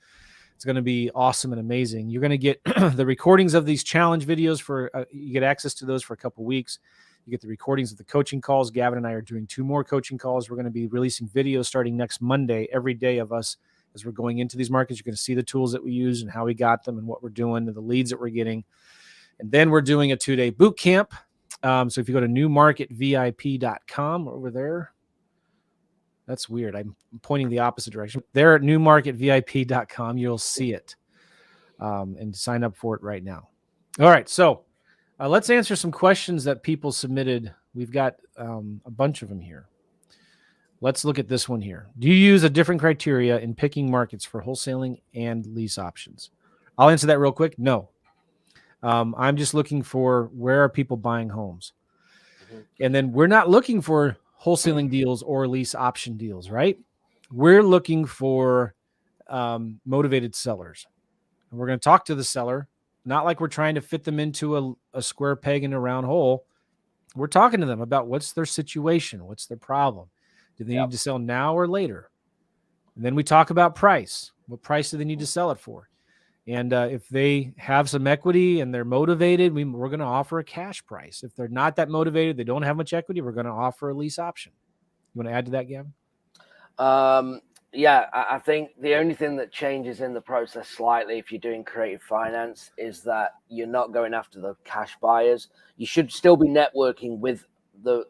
it's going to be awesome and amazing. You're going to get the recordings of these challenge videos for you get access to those for a couple weeks. You get the recordings of the coaching calls. Gavin and I are doing 2 more coaching calls. We're going to be releasing videos starting next Monday, every day of us as we're going into these markets. You're going to see the tools that we use and how we got them and what we're doing and the leads that we're getting. And then we're doing a 2-day boot camp. So if you go to newmarketvip.com over there, that's weird. I'm pointing the opposite direction. There at newmarketvip.com, you'll see it and sign up for it right now. All right. So let's answer some questions that people submitted. We've got a bunch of them here. Let's look at this one here. Do you use a different criteria in picking markets for wholesaling and lease options? I'll answer that real quick. No. I'm just looking for where are people buying homes. And then we're not looking for wholesaling deals or lease option deals, right? We're looking for motivated sellers. And we're going to talk to the seller, not like we're trying to fit them into a square peg in a round hole. We're talking to them about what's their situation, what's their problem. Do they need to sell now or later? And then we talk about price. What price do they need to sell it for? And if they have some equity and they're motivated, we're going to offer a cash price. If they're not that motivated, they don't have much equity, we're going to offer a lease option. You want to add to that, Gavin? Yeah, I think the only thing that changes in the process slightly if you're doing creative finance is that you're not going after the cash buyers. You should still be networking with the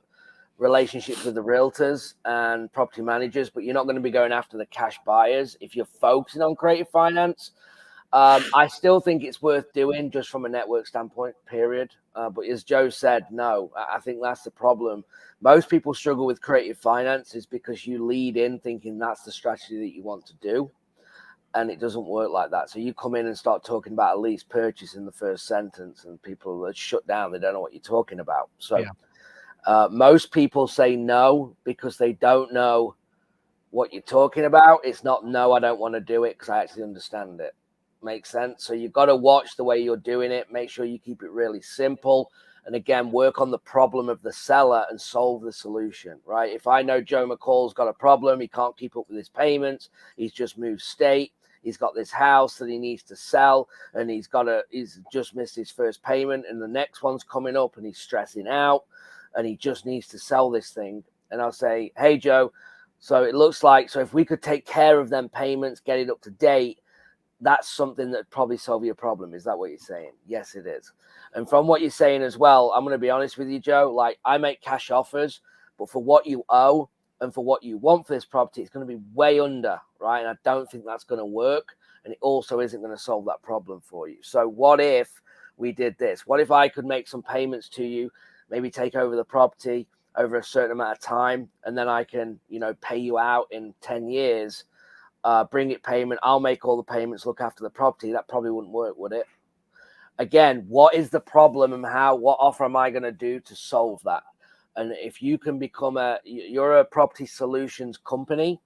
relationships with the realtors and property managers, but you're not going to be going after the cash buyers if you're focusing on creative finance. I still think it's worth doing just from a network standpoint, period. But as Joe said, no, I think that's the problem. Most people struggle with creative finance is because you lead in thinking that's the strategy that you want to do. And it doesn't work like that. So you come in and start talking about a lease purchase in the first sentence and people are shut down. They don't know what you're talking about. So most people say no because they don't know what you're talking about. It's not, no, I don't want to do it because I actually understand it. Makes sense. So you've got to watch the way you're doing it. Make sure you keep it really simple. And again, work on the problem of the seller and solve the solution, right? If I know Joe McCall's got a problem, he can't keep up with his payments. He's just moved state. He's got this house that he needs to sell and he's just missed his first payment and the next one's coming up and he's stressing out and he just needs to sell this thing. And I'll say, hey, Joe, so it looks like, so if we could take care of them payments, get it up to date, that's something that probably solve your problem. Is that what you're saying? Yes, it is. And from what you're saying as well, I'm going to be honest with you, Joe, like I make cash offers, but for what you owe and for what you want for this property, it's going to be way under, right? And I don't think that's going to work. And it also isn't going to solve that problem for you. So what if we did this? What if I could make some payments to you, maybe take over the property over a certain amount of time, and then I can, pay you out in 10 years, bring it payment, I'll make all the payments, look after the property. That probably wouldn't work, would it? Again, what is the problem and what offer am I going to do to solve that? And if you can become you're a property solutions company,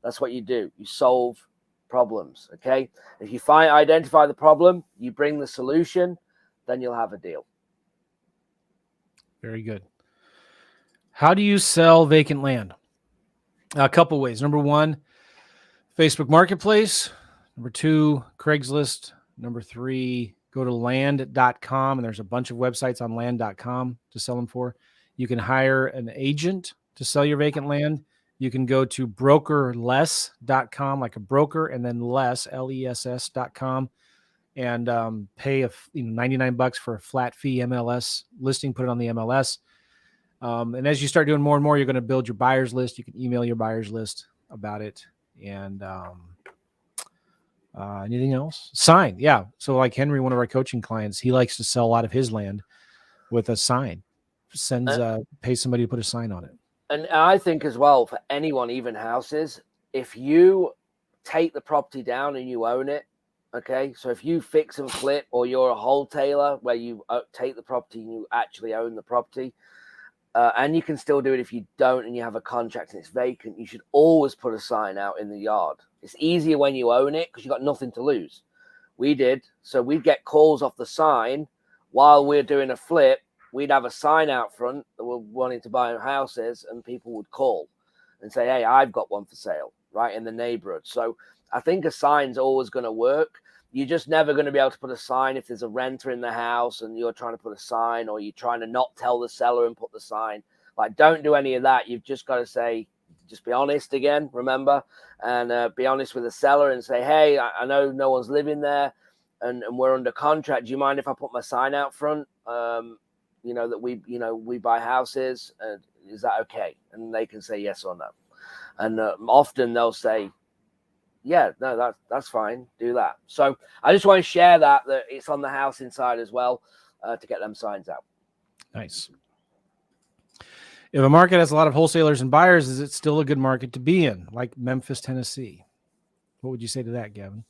that's what you do. You solve problems, okay? If you identify the problem, you bring the solution, then you'll have a deal. Very good. How do you sell vacant land? A couple ways. Number one, Facebook Marketplace. Number two, Craigslist. Number three, go to land.com. And there's a bunch of websites on land.com to sell them for. You can hire an agent to sell your vacant land. You can go to brokerless.com, like a broker, and then less, LESS.com, and pay $99 for a flat fee MLS listing, put it on the MLS. And as you start doing more and more, you're going to build your buyer's list. You can email your buyer's list about it. And anything else? Sign. Yeah. So like Henry, one of our coaching clients, he likes to sell a lot of his land with a sign. Pays somebody to put a sign on it. And I think as well, for anyone, even houses, if you take the property down and you own it, okay, so if you fix and flip or you're a wholesaler where you take the property and you actually own the property, and you can still do it if you don't and you have a contract and it's vacant, you should always put a sign out in the yard. It's easier when you own it because you've got nothing to lose. We did. So we'd get calls off the sign while we're doing a flip. We'd have a sign out front that we're wanting to buy houses and people would call and say, hey, I've got one for sale right in the neighborhood. So I think a sign's always going to work. You're just never going to be able to put a sign if there's a renter in the house and you're trying to put a sign, or you're trying to not tell the seller and put the sign. Like, don't do any of that. You've just got to say, just be honest again, remember, and be honest with the seller and say, hey, I know no one's living there and we're under contract. Do you mind if I put my sign out front? That we buy houses. Is that okay? And they can say yes or no. And often they'll say, yeah, no, that's fine. Do that. So I just want to share that it's on the house inside as well to get them signs out. Nice. If a market has a lot of wholesalers and buyers, is it still a good market to be in, like Memphis, Tennessee? What would you say to that, Gavin?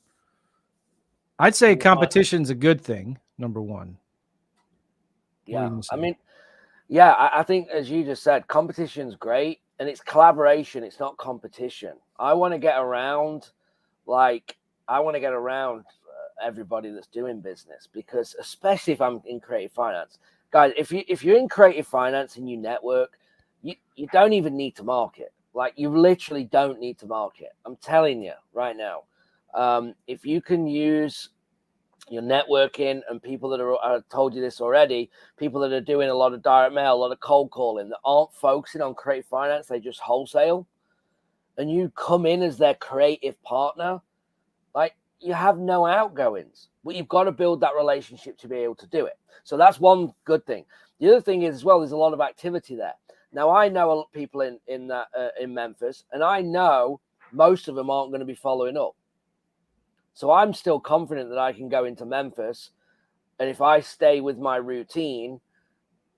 I'd say competition's a good thing, number one. Yeah, I think, as you just said, competition's great, and it's collaboration. It's not competition. I want to get around everybody that's doing business, because especially if I'm in creative finance, guys, if you're in creative finance and you network, you don't even need to market. Like, you literally don't need to market. I'm telling you right now, if you can use your networking and people that are, I told you this already, people that are doing a lot of direct mail, a lot of cold calling, that aren't focusing on creative finance, they just wholesale, and you come in as their creative partner, like, you have no outgoings, but you've got to build that relationship to be able to do it. So that's one good thing. The other thing is, as well, there's a lot of activity there. Now, I know a lot of people in Memphis, and I know most of them aren't going to be following up. So I'm still confident that I can go into Memphis, and if I stay with my routine,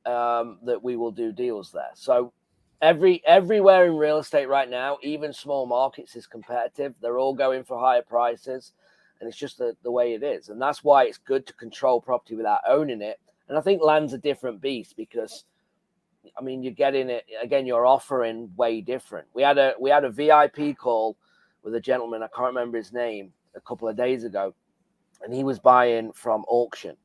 that we will do deals there. So everywhere in real estate right now, even small markets, is competitive. They're all going for higher prices, and it's just the way it is. And that's why it's good to control property without owning it. And I think land's a different beast, because, I mean, you're getting it again, you're offering way different. We had a VIP call with a gentleman, I can't remember his name, a couple of days ago, and he was buying from auction,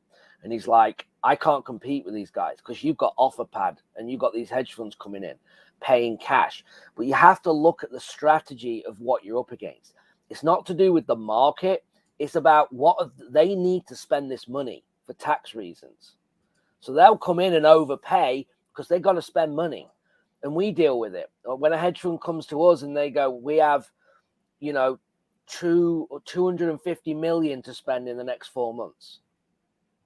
and he's like, I can't compete with these guys because you've got OfferPad and you've got these hedge funds coming in paying cash. But you have to look at the strategy of what you're up against. It's not to do with the market. It's about what they need to spend this money for tax reasons. So they'll come in and overpay because they've got to spend money, and we deal with it. When a hedge fund comes to us and they go, we have, 250 million to spend in the next 4 months,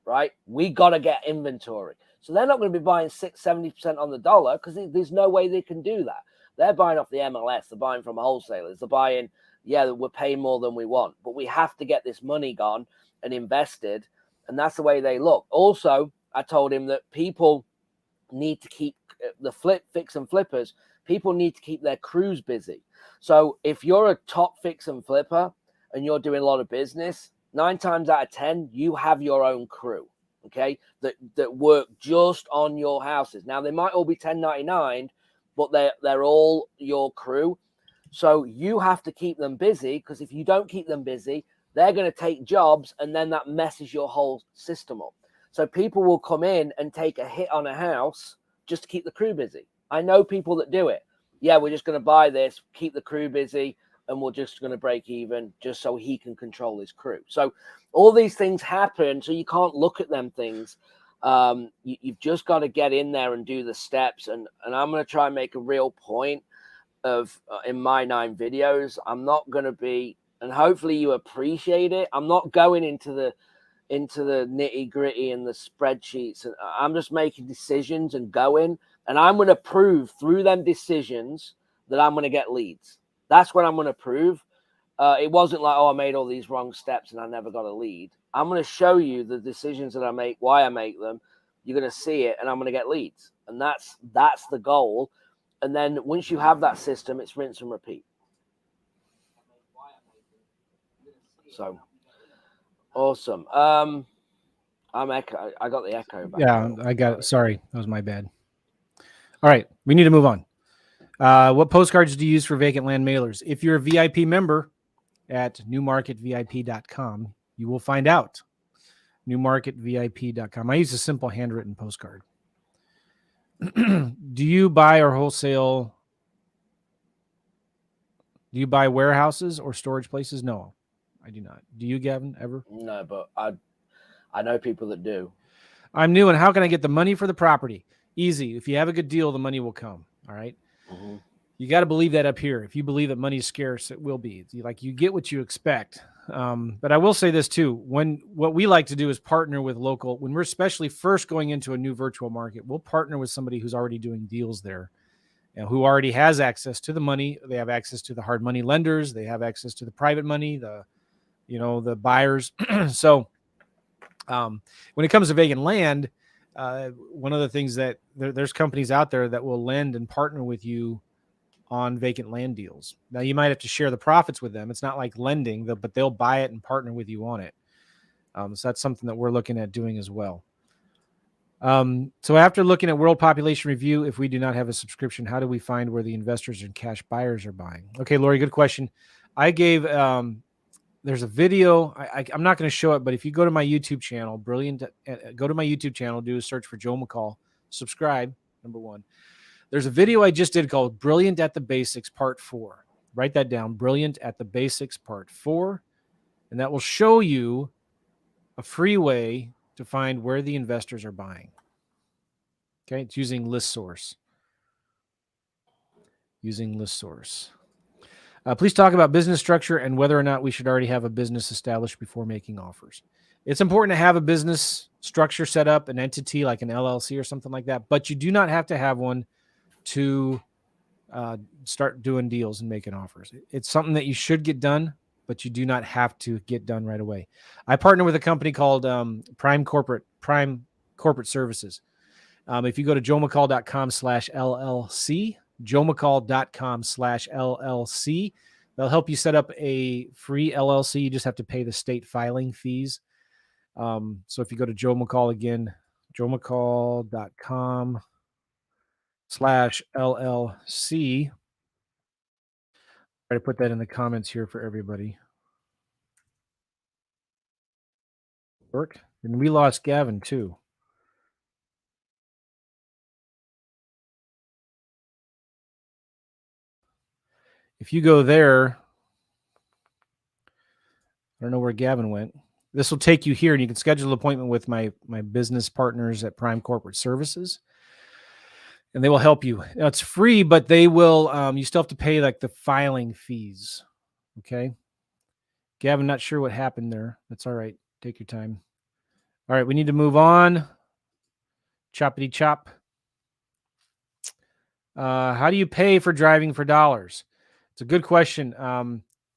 right? We got to get inventory. So they're not going to be buying 70% on the dollar, because there's no way they can do that. They're buying off the MLS. They're buying from wholesalers. They're buying, we're paying more than we want, but we have to get this money gone and invested. And that's the way they look. Also, I told him that people need to keep fix and flippers. People need to keep their crews busy. So if you're a top fix and flipper and you're doing a lot of business, 9 times out of 10, you have your own crew, okay, that work just on your houses. Now, they might all be 1099, but they're all your crew. So you have to keep them busy, because if you don't keep them busy, they're going to take jobs, and then that messes your whole system up. So people will come in and take a hit on a house just to keep the crew busy. I know people that do it. Yeah, we're just going to buy this, keep the crew busy, and we're just going to break even just so he can control his crew. So all these things happen, so you can't look at them things. You've just got to get in there and do the steps. And I'm going to try and make a real point of, in my 9 videos, I'm not going to be, and hopefully you appreciate it, I'm not going into the nitty gritty and the spreadsheets. And I'm just making decisions and going. And I'm going to prove through them decisions that I'm going to get leads. That's what I'm going to prove. It wasn't like, I made all these wrong steps and I never got a lead. I'm going to show you the decisions that I make, why I make them. You're going to see it, and I'm going to get leads. And that's the goal. And then once you have that system, it's rinse and repeat. So awesome. I got the echo back. Yeah, I got it. Sorry, that was my bad. All right, we need to move on. What postcards do you use for vacant land mailers? If you're a VIP member at newmarketvip.com, you will find out. Newmarketvip.com. I use a simple handwritten postcard. Do you buy or wholesale? Do you buy warehouses or storage places? No. I do not. Do you, Gavin, ever? No, but I know people that do. I'm new, and how can I get the money for the property? Easy. If you have a good deal, the money will come. All right. Mm-hmm. You got to believe that up here. If you believe that money is scarce, it will be. You get what you expect. But I will say this too. What we like to do is partner with local, when we're especially first going into a new virtual market, we'll partner with somebody who's already doing deals there and who already has access to the money. They have access to the hard money lenders. They have access to the private money, the buyers. So when it comes to vacant land, one of the things that there's companies out there that will lend and partner with you on vacant land deals. Now you might have to share the profits with them. It's not like lending, but they'll buy it and partner with you on it. So that's something that we're looking at doing as well. So after looking at World Population Review, if we do not have a subscription, how do we find where the investors and cash buyers are buying? Okay, Lori, good question. I gave, there's a video. I'm not going to show it, but if you go to my YouTube channel, go to my YouTube channel, do a search for Joe McCall, subscribe, number one. There's a video I just did called Brilliant at the Basics Part 4. Write that down, Brilliant at the Basics Part 4. And that will show you a free way to find where the investors are buying. Okay, it's using ListSource. Please talk about business structure and whether or not we should already have a business established before making offers. It's important to have a business structure set up, an entity like an LLC or something like that, but you do not have to have one to start doing deals and making offers. It's something that you should get done, but you do not have to get done right away. I partner with a company called Prime Corporate Services. If you go to joemccall.com/LLC, joemccall.com/LLC, they'll help you set up a free LLC. You just have to pay the state filing fees. So if you go to Joe McCall again, joemccall.com/LLC. Try to put that in the comments here for everybody. Work. And we lost Gavin too. If you go there, I don't know where Gavin went. This will take you here, and you can schedule an appointment with my business partners at Prime Corporate Services, and they will help you. Now, it's free, but they will. You still have to pay like the filing fees. Okay, Gavin, not sure what happened there. That's all right. Take your time. All right, we need to move on. Choppity chop. How do you pay for driving for dollars? It's a good question.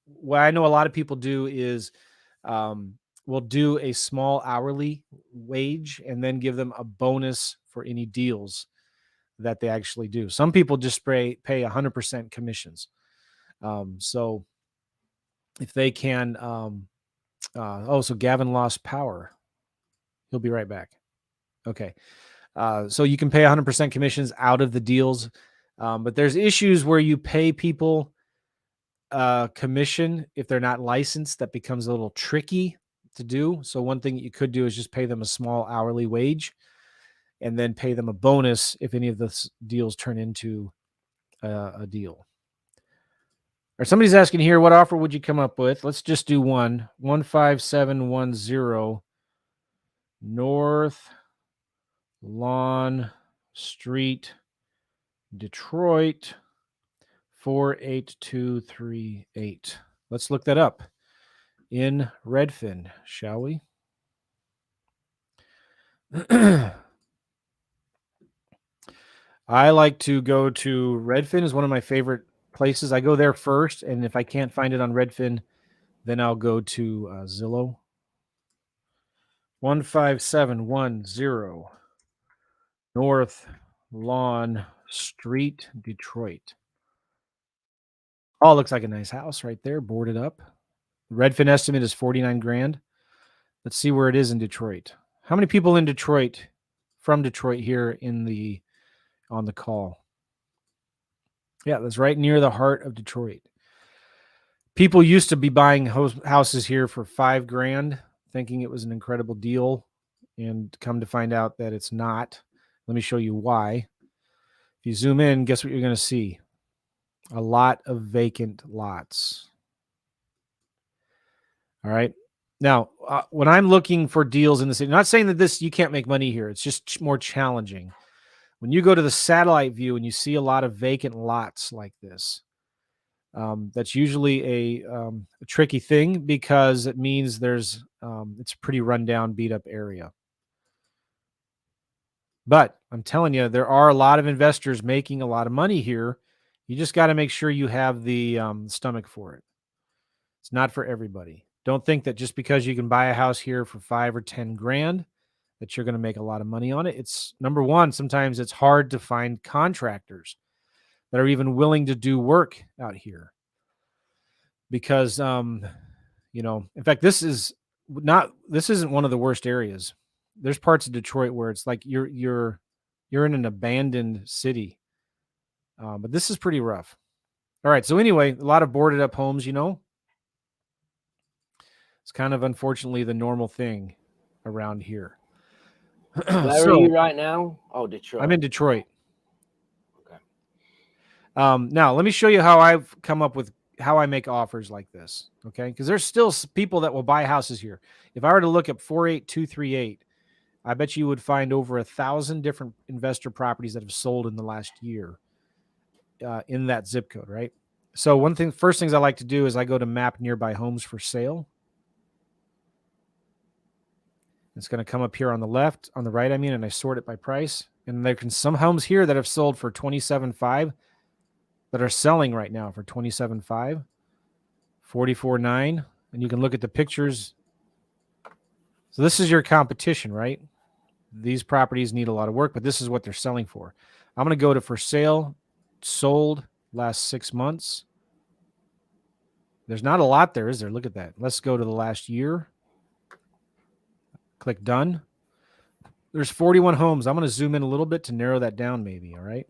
What I know a lot of people do is we'll do a small hourly wage and then give them a bonus for any deals that they actually do. Some people just pay 100% commissions. So if they can, so Gavin lost power. He'll be right back. Okay. So you can pay 100% commissions out of the deals. But there's issues where you pay people commission if they're not licensed. That becomes a little tricky to do. So one thing you could do is just pay them a small hourly wage and then pay them a bonus if any of the deals turn into a deal. Or somebody's asking here, what offer would you come up with? Let's just do 15710 North Lawn Street, Detroit, 48238. Let's look that up in Redfin, shall we? I like to go to Redfin is one of my favorite places. I go there first, and if I can't find it on Redfin, then I'll go to Zillow. 15710 North Lawn Street, Detroit. Oh, it looks like a nice house right there, boarded up. The Redfin estimate is 49 grand. Let's see where it is in Detroit. How many people in Detroit, from Detroit here on the call? Yeah, that's right near the heart of Detroit. People used to be buying houses here for 5 grand, thinking it was an incredible deal, and come to find out that it's not. Let me show you why. If you zoom in, guess what you're going to see? A lot of vacant lots. All right. Now, when I'm looking for deals in the city, not saying that you can't make money here. It's just more challenging. When you go to the satellite view and you see a lot of vacant lots like this, that's usually a tricky thing because it means it's a pretty rundown, beat up area. But I'm telling you, there are a lot of investors making a lot of money here. You just got to make sure you have the stomach for it. It's not for everybody. Don't think that just because you can buy a house here for $5 or $10 grand that you're going to make a lot of money on it. It's number one, sometimes it's hard to find contractors that are even willing to do work out here. Because in fact, this isn't one of the worst areas. There's parts of Detroit where it's like you're in an abandoned city. But this is pretty rough. All right. So anyway, a lot of boarded up homes, It's kind of unfortunately the normal thing around here. Where are you right now? Oh, Detroit. I'm in Detroit. Okay. Now let me show you how I've come up with how I make offers like this. Okay. Because there's still people that will buy houses here. If I were to look up 48238, I bet you would find over 1,000 different investor properties that have sold in the last year in that zip code, right? So first things I like to do is I go to map nearby homes for sale. It's going to come up here on the left, on the right, and I sort it by price. And there can some homes here that have sold for $27,500 that are selling right now for $27,500, $44,900, and you can look at the pictures. So this is your competition, right? These properties need a lot of work, but this is what they're selling for. I'm going to go to for sale, sold last 6 months. There's not a lot there, is there? Look at that. Let's go to the last year. Click done. There's 41 homes. I'm going to zoom in a little bit to narrow that down maybe, all right?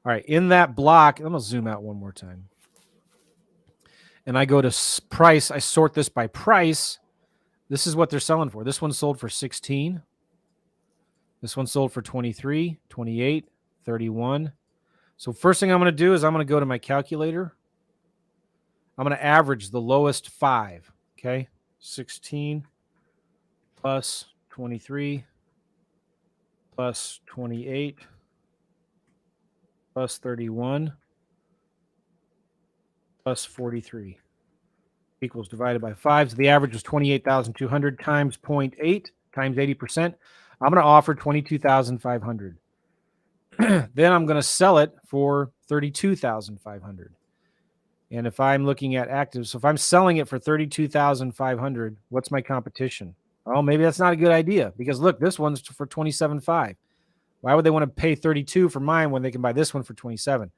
All right, in that block, I'm going to zoom out one more time. And I go to price. I sort this by price. This is what they're selling for. This one sold for 16. This one sold for 23, 28, 31. So first thing I'm going to do is I'm going to go to my calculator. I'm going to average the lowest 5, okay? 16 plus 23 plus 28 plus 31 plus 43 equals divided by 5. So the average was 28,200 times 0.8 times 80%. I'm going to offer 22,500. Then I'm going to sell it for 32,500. And if I'm looking at active, so if I'm selling it for 32,500, what's my competition? Oh, maybe that's not a good idea because look, this one's for 27,500. Why would they want to pay 32 for mine when they can buy this one for 27?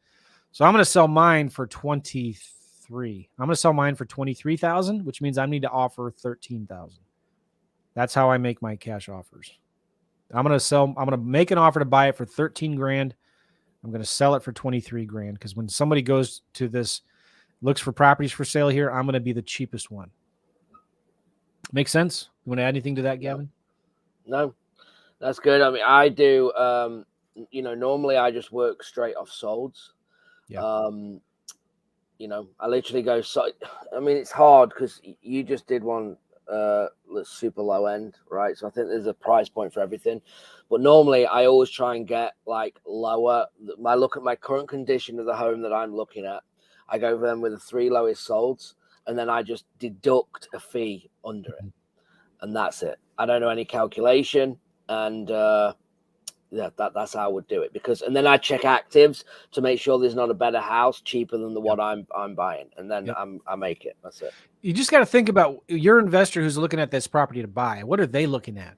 So I'm going to sell mine for 23. I'm going to sell mine for 23,000, which means I need to offer 13,000. That's how I make my cash offers. I'm going to make an offer to buy it for 13 grand. I'm going to sell it for 23 grand because when somebody goes to this, looks for properties for sale here, I'm going to be the cheapest one. Make sense? You want to add anything to that, Gavin? No, that's good. I mean, I do, normally I just work straight off solds. Yeah. I literally go, it's hard because you just did one that's super low end, right? So I think there's a price point for everything. But normally I always try and get like lower. I look at my current condition of the home that I'm looking at. I go for them with the 3 lowest solds, and then I just deduct a fee under it. And that's it. I don't know any calculation. And that's how I would do it. And then I check actives to make sure there's not a better house cheaper than the one I'm buying. And then I make it. That's it. You just got to think about your investor who's looking at this property to buy. What are they looking at?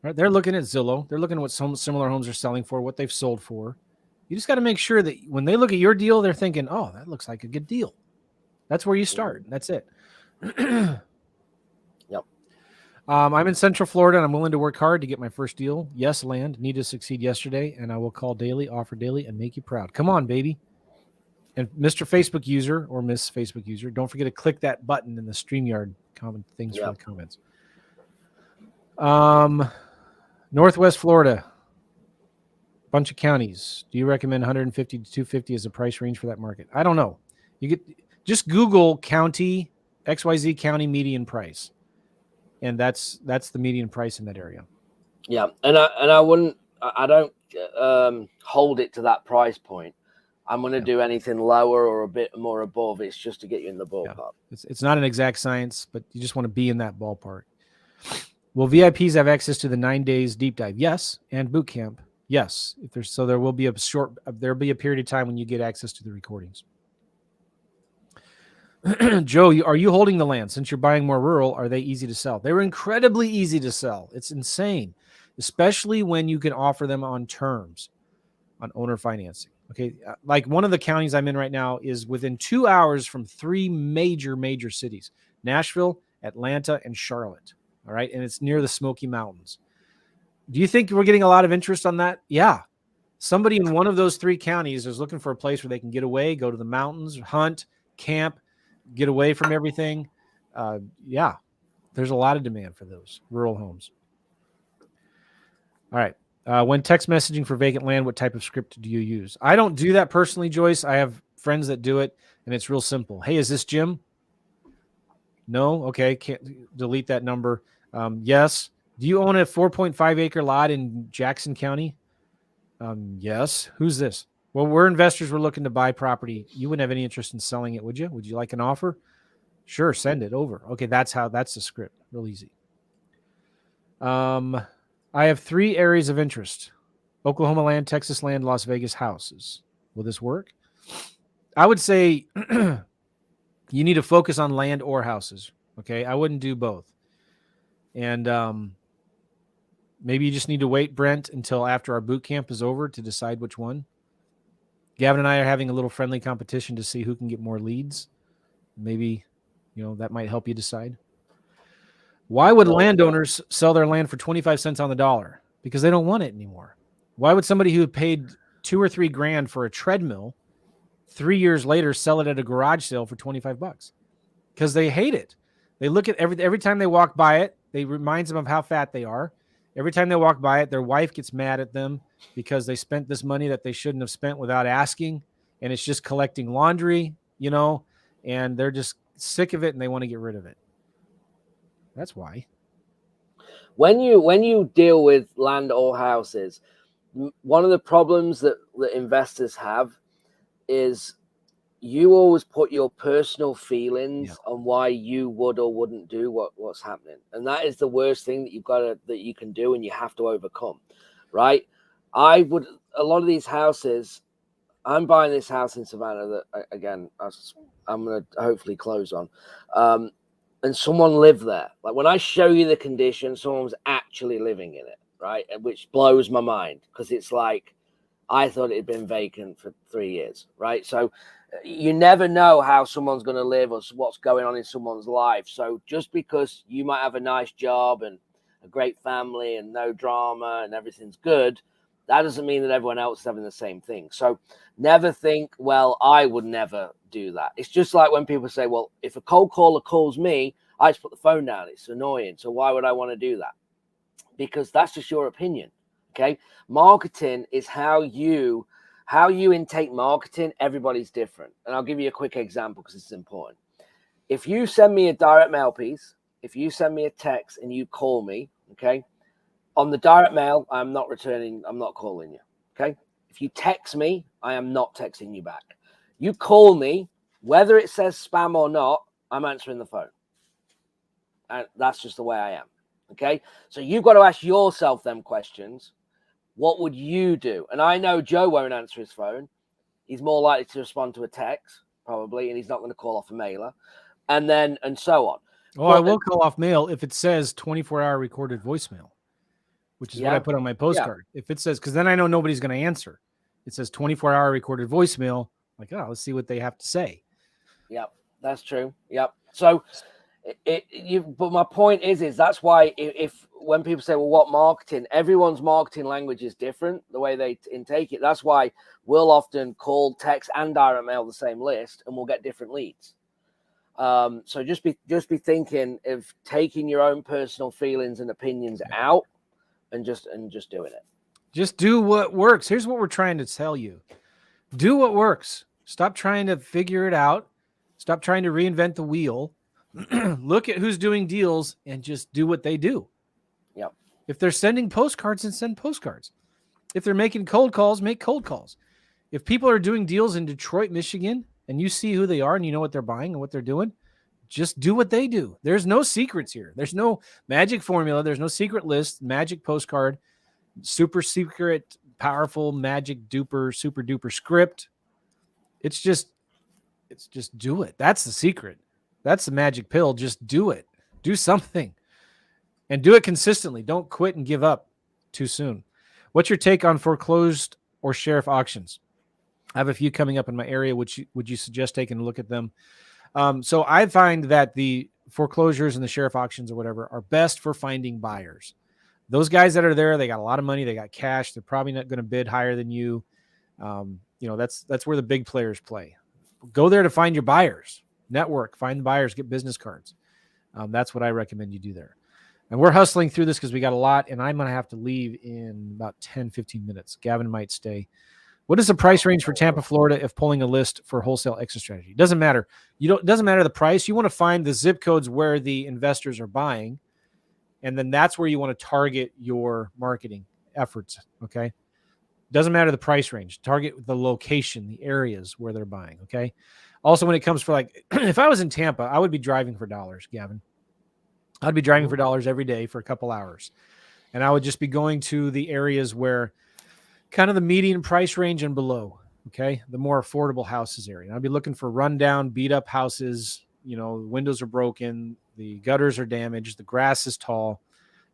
Right? They're looking at Zillow. They're looking at what some similar homes are selling for, what they've sold for. You just got to make sure that when they look at your deal, they're thinking, oh, that looks like a good deal. That's where you start. That's it. Yep. I'm in Central Florida, and I'm willing to work hard to get my first deal. Yes, land. Need to succeed yesterday, and I will call daily, offer daily, and make you proud. Come on, baby. And Mr. Facebook user or Miss Facebook user, don't forget to click that button in the StreamYard comment things for the comments. Northwest Florida. Bunch of counties. Do you recommend 150 to 250 as a price range for that market? I don't know. Just Google county XYZ county median price. And that's the median price in that area. Yeah. And I don't hold it to that price point. I'm going to do anything lower or a bit more above. It's just to get you in the ballpark. Yeah. It's not an exact science, but you just want to be in that ballpark. Will VIPs have access to the 9 days deep dive? Yes. And boot camp? Yes. There will be there'll be a period of time when you get access to the recordings. Joe, are you holding the land? Since you're buying more rural, are they easy to sell? They were incredibly easy to sell. It's insane, especially when you can offer them on terms, on owner financing. Okay. Like one of the counties I'm in right now is within 2 hours from 3 major cities, Nashville, Atlanta, and Charlotte. All right. And it's near the Smoky Mountains. Do you think we're getting a lot of interest on that? Yeah. Somebody in one of those 3 counties is looking for a place where they can get away, go to the mountains, hunt, camp, get away from everything. Yeah. There's a lot of demand for those rural homes. All right. When text messaging for vacant land, what type of script do you use? I don't do that personally, Joyce. I have friends that do it, and it's real simple. Hey, is this Jim? No? Okay. Can't delete that number. Yes. Do you own a 4.5 acre lot in Jackson County? Yes. Who's this? Well, we're investors. We're looking to buy property. You wouldn't have any interest in selling it, would you? Would you like an offer? Sure. Send it over. Okay. That's the script. Real easy. I have 3 areas of interest: Oklahoma land, Texas land, Las Vegas houses. Will this work? I would say you need to focus on land or houses. Okay. I wouldn't do both. And maybe you just need to wait, Brent, until after our boot camp is over to decide which one. Gavin and I are having a little friendly competition to see who can get more leads. Maybe, that might help you decide. Why would landowners sell their land for 25 cents on the dollar? Because they don't want it anymore. Why would somebody who paid $2 or $3 grand for a treadmill 3 years later sell it at a garage sale for $25? Because they hate it. They look at every time they walk by it, they reminds them of how fat they are. Every time they walk by it, their wife gets mad at them because they spent this money that they shouldn't have spent without asking, and it's just collecting laundry, and they're just sick of it and they want to get rid of it. That's why. When you deal with land or houses, one of the problems that investors have is you always put your personal feelings on why you would or wouldn't do what's happening. And that is the worst thing that you can do, and you have to overcome, right? A lot of these houses, I'm buying this house in Savannah that, again, I'm going to hopefully close on. And someone lived there. Like when I show you the condition, someone was actually living in it, right? Which blows my mind, because it's like, I thought it had been vacant for 3 years, right? So you never know how someone's going to live or what's going on in someone's life. So just because you might have a nice job and a great family and no drama and everything's good, that doesn't mean that everyone else is having the same thing. So never think, well, I would never do that. It's just like when people say, well, if a cold caller calls me, I just put the phone down. It's annoying. So why would I want to do that? Because that's just your opinion. Okay. Marketing is how you intake marketing. Everybody's different. And I'll give you a quick example because it's important. If you send me a direct mail piece, if you send me a text and you call me, okay, on the direct mail, I'm not calling you. Okay. If you text me, I am not texting you back. You call me, whether it says spam or not, I'm answering the phone. And that's just the way I am. Okay. So you've got to ask yourself them questions. What would you do? And I know Joe won't answer his phone. He's more likely to respond to a text, probably, and he's not going to call off a mailer. And so on. Oh, I will call off mail if it says 24-hour recorded voicemail, which is what I put on my postcard. If it says, because then I know nobody's going to answer. It says 24-hour recorded voicemail. Like, let's see what they have to say. Yep, that's true. Yep. So, but my point is that's why if when people say, well, what marketing? Everyone's marketing language is different, the way they intake it. That's why we'll often call, text, and direct mail the same list, and we'll get different leads. So just be thinking of taking your own personal feelings and opinions out, and just doing it. Just do what works. Here's what we're trying to tell you. Do what works. Stop trying to figure it out. Stop trying to reinvent the wheel. Look at who's doing deals and just do what they do. Yep. If they're sending postcards, then send postcards. If they're making cold calls, make cold calls. If people are doing deals in Detroit, Michigan, and you see who they are and you know what they're buying and what they're doing, just do what they do. There's no secrets here. There's no magic formula. There's no secret list, magic postcard, super secret, powerful, magic duper, super duper script. It's just do it. That's the secret. That's the magic pill. Just do it. Do something and do it consistently. Don't quit and give up too soon. What's your take on foreclosed or sheriff auctions? I have a few coming up in my area. Would you suggest taking a look at them? So I find that the foreclosures and the sheriff auctions or whatever are best for finding buyers. Those guys that are there, they got a lot of money. They got cash. They're probably not going to bid higher than you. That's where the big players play. Go there to find your buyers. Network, find the buyers, get business cards. That's what I recommend you do there. And we're hustling through this because we got a lot, and I'm going to have to leave in about 10, 15 minutes. Gavin might stay. What is the price range for Tampa, Florida, if pulling a list for wholesale exit strategy? It doesn't matter. It doesn't matter the price. You want to find the zip codes where the investors are buying, and then that's where you want to target your marketing efforts, okay? Doesn't matter the price range. Target the location, the areas where they're buying, okay? Also, when it comes for if I was in Tampa, I would be driving for dollars, Gavin. I'd be driving for dollars every day for a couple hours. And I would just be going to the areas where kind of the median price range and below, okay? The more affordable houses area. And I'd be looking for rundown, beat up houses. The windows are broken. The gutters are damaged. The grass is tall.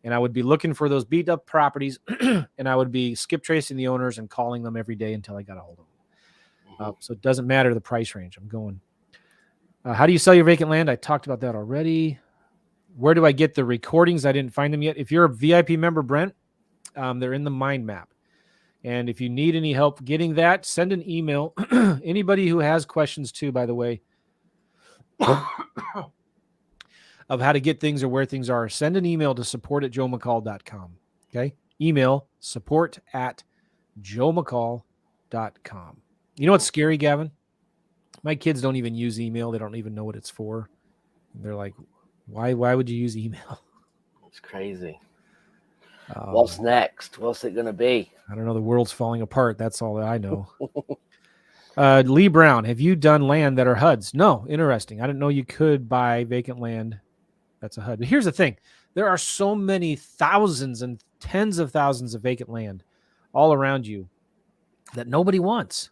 And I would be looking for those beat up properties and I would be skip tracing the owners and calling them every day until I got a hold of them. So it doesn't matter the price range. I'm going. How do you sell your vacant land? I talked about that already. Where do I get the recordings? I didn't find them yet. If you're a VIP member, Brent, they're in the mind map. And if you need any help getting that, send an email. Anybody who has questions too, by the way, of how to get things or where things are, send an email to support@joemccall.com. Okay. Email support@joemccall.com. You know what's scary, Gavin? My kids don't even use email. They don't even know what it's for. They're like, why would you use email? It's crazy. What's next? What's it going to be? I don't know. The world's falling apart. That's all that I know. Lee Brown, have you done land that are HUDs? No. Interesting. I didn't know you could buy vacant land that's a HUD. But here's the thing. There are so many thousands and tens of thousands of vacant land all around you that nobody wants.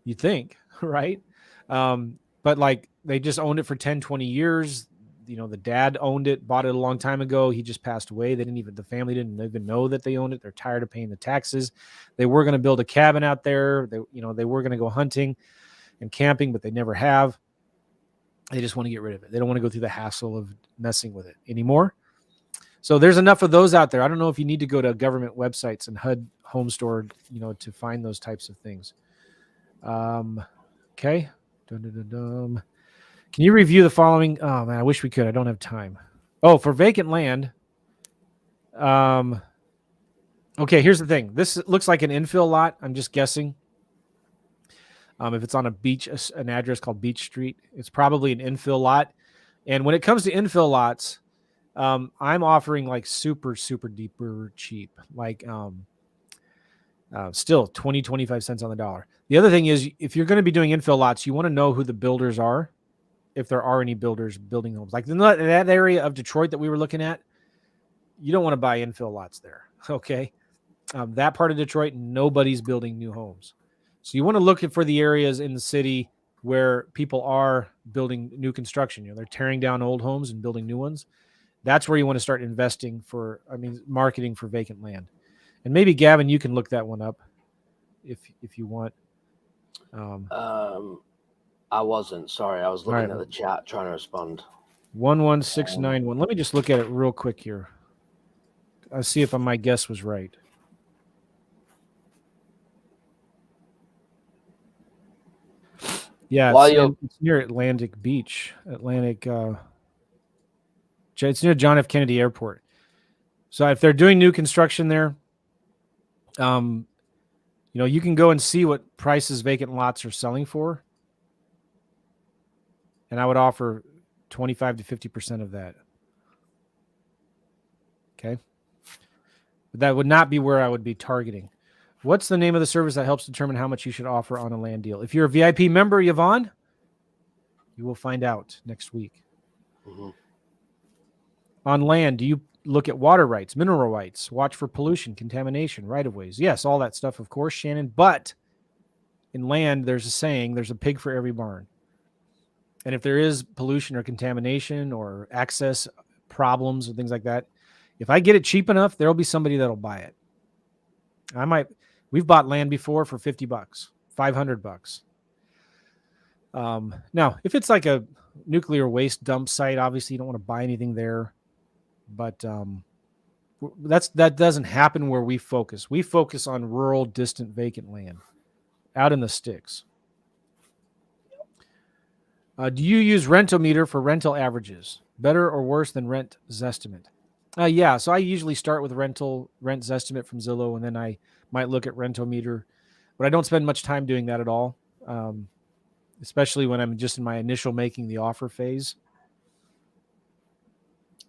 You think, right? But they just owned it for 10, 20 years. The dad owned it, bought it a long time ago. He just passed away. The family didn't even know that they owned it. They're tired of paying the taxes. They were going to build a cabin out there. They were going to go hunting and camping, but they never have. They just want to get rid of it. They don't want to go through the hassle of messing with it anymore. So there's enough of those out there. I don't know if you need to go to government websites and HUD home store, to find those types of things. Okay. Can you review the following? Oh man, I wish we could. I don't have time. Oh, for vacant land. Okay, here's the thing. This looks like an infill lot. I'm just guessing. If it's on a beach, an address called Beach Street, it's probably an infill lot. And when it comes to infill lots, I'm offering super, super duper cheap, still 20, 25 cents on the dollar. The other thing is, if you're going to be doing infill lots, you want to know who the builders are, if there are any builders building homes. Like in that area of Detroit that we were looking at, you don't want to buy infill lots there, okay? That part of Detroit, nobody's building new homes. So you want to look for the areas in the city where people are building new construction. They're tearing down old homes and building new ones. That's where you want to start investing marketing for vacant land. And maybe Gavin, you can look that one up if you want. I wasn't. Sorry, I was looking at the chat trying to respond. 11691. Let me just look at it real quick here. I'll see if my guess was right. Yeah, it's near Atlantic Beach. It's near John F. Kennedy Airport. So if they're doing new construction there, you can go and see what prices vacant lots are selling for. And I would offer 25 to 50% of that. Okay. But that would not be where I would be targeting. What's the name of the service that helps determine how much you should offer on a land deal? If you're a VIP member, Yvonne, you will find out next week. Mm-hmm. On land, do you look at water rights, mineral rights, watch for pollution, contamination, right-of-ways? Yes, all that stuff, of course, Shannon. But in land, there's a saying, there's a pig for every barn. And if there is pollution or contamination or access problems or things like that, if I get it cheap enough, there'll be somebody that'll buy it. We've bought land before for $50, $500. Now, if it's like a nuclear waste dump site, obviously you don't want to buy anything there. But that doesn't happen where we focus. We focus on rural, distant, vacant land out in the sticks. Do you use Rentometer for rental averages? Better or worse than Rent Zestimate? Yeah, so I usually start with Rent Zestimate from Zillow, and then I might look at Rentometer. But I don't spend much time doing that at all, especially when I'm just in my initial making the offer phase.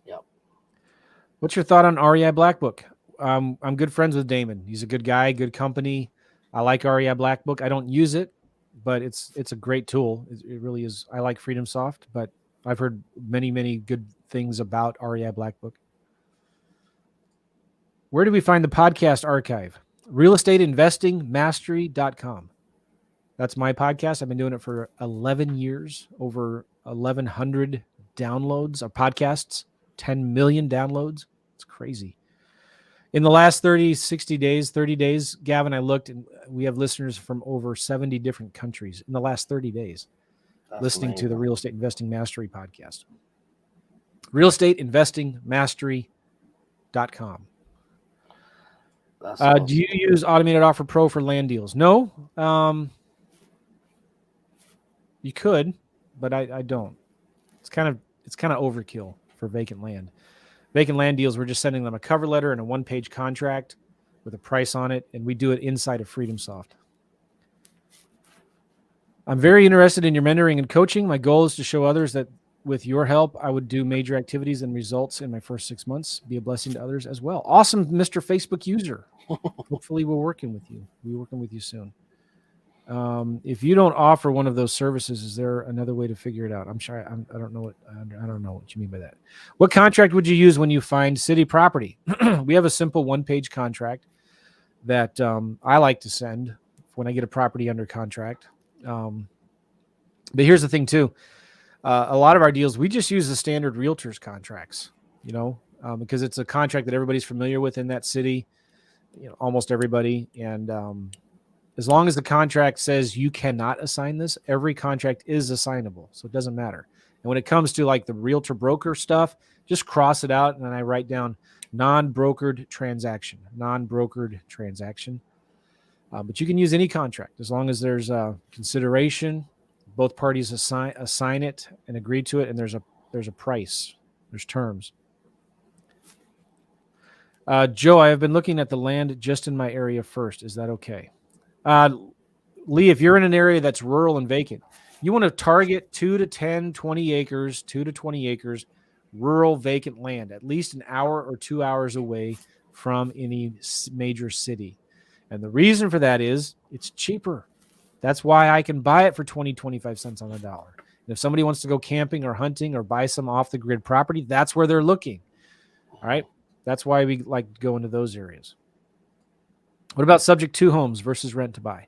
Yep. What's your thought on REI Black Book? I'm good friends with Damon. He's a good guy, good company. I like REI Black Book. I don't use it, but it's a great tool. It really is. I like Freedom Soft, but I've heard many, many good things about REI Black Book. Where do we find the podcast archive? Realestateinvestingmastery.com. That's my podcast. I've been doing it for 11 years, over 1,100 downloads of podcasts, 10 million downloads. It's crazy. In the last 30 days, Gavin, I looked, and we have listeners from over 70 different countries in the last 30 days. That's listening amazing. to the Real Estate Investing Mastery podcast. Realestateinvestingmastery.com. Awesome. Do you use Automated Offer Pro for land deals? No. You could, but I don't. It's kind of overkill for vacant land. Vacant land deals, we're just sending them a cover letter and a one-page contract with a price on it, and we do it inside of Freedom Soft. I'm very interested in your mentoring and coaching. My goal is to show others that with your help, I would do major activities and results in my first 6 months, be a blessing to others as well. Awesome, Mr. Facebook user. Hopefully we're working with you. We're working with you soon. If you don't offer one of those services, is there another way to figure it out? I'm sure I don't know what you mean by that. What contract would you use when you find city property? We have a simple one-page contract that I like to send when I get a property under contract. But here's the thing too. A lot of our deals, we just use the standard realtors contracts, because it's a contract that everybody's familiar with in that city, almost everybody. And as long as the contract says you cannot assign this, every contract is assignable. So it doesn't matter. And when it comes to like the realtor broker stuff, just cross it out. And then I write down non-brokered transaction. But you can use any contract as long as there's consideration. Both parties assign it and agree to it, and there's a price, there's terms. Joe, I have been looking at the land just in my area first. Is that okay? Lee, if you're in an area that's rural and vacant, you want to target 2 to 10, 20 acres, rural vacant land, at least an hour or 2 hours away from any major city. And the reason for that is it's cheaper. That's why I can buy it for 20, 25 cents on the dollar. And if somebody wants to go camping or hunting or buy some off the grid property, that's where they're looking. All right. That's why we like to go into those areas. What about subject to homes versus rent to buy?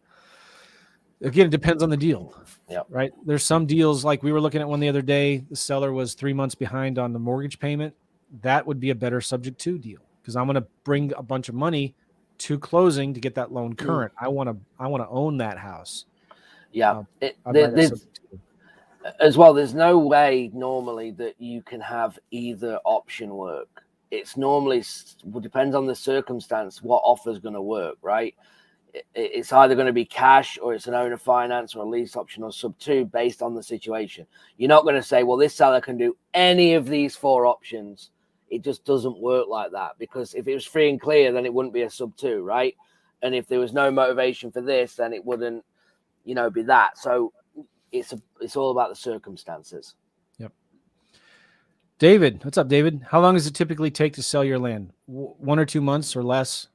Again, it depends on the deal. Yep. Right. There's some deals like we were looking at one the other day. The seller was 3 months behind on the mortgage payment. That would be a better subject to deal because I'm going to bring a bunch of money to closing to get that loan current. I want to own that house. Yeah. As well, there's no way normally that you can have either option work. It's normally depends on the circumstance what offer is going to work, right? It's either going to be cash or it's an owner finance or a lease option or sub 2 based on the situation. You're not going to say, well, this seller can do any of these 4 options. It just doesn't work like that because if it was free and clear, then it wouldn't be a sub 2, right? And if there was no motivation for this, then it wouldn't, be that. So it's all about the circumstances. Yep. David, what's up, David? How long does it typically take to sell your land? 1 or 2 months or less?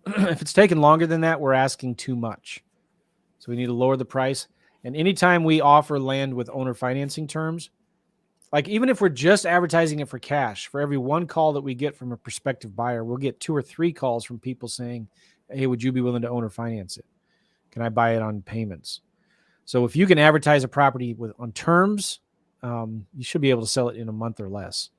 If it's taking longer than that, we're asking too much. So we need to lower the price. And anytime we offer land with owner financing terms, like even if we're just advertising it for cash, for every 1 call that we get from a prospective buyer, we'll get 2 or 3 calls from people saying, hey, would you be willing to owner finance it? Can I buy it on payments? So if you can advertise a property on terms, you should be able to sell it in a month or less.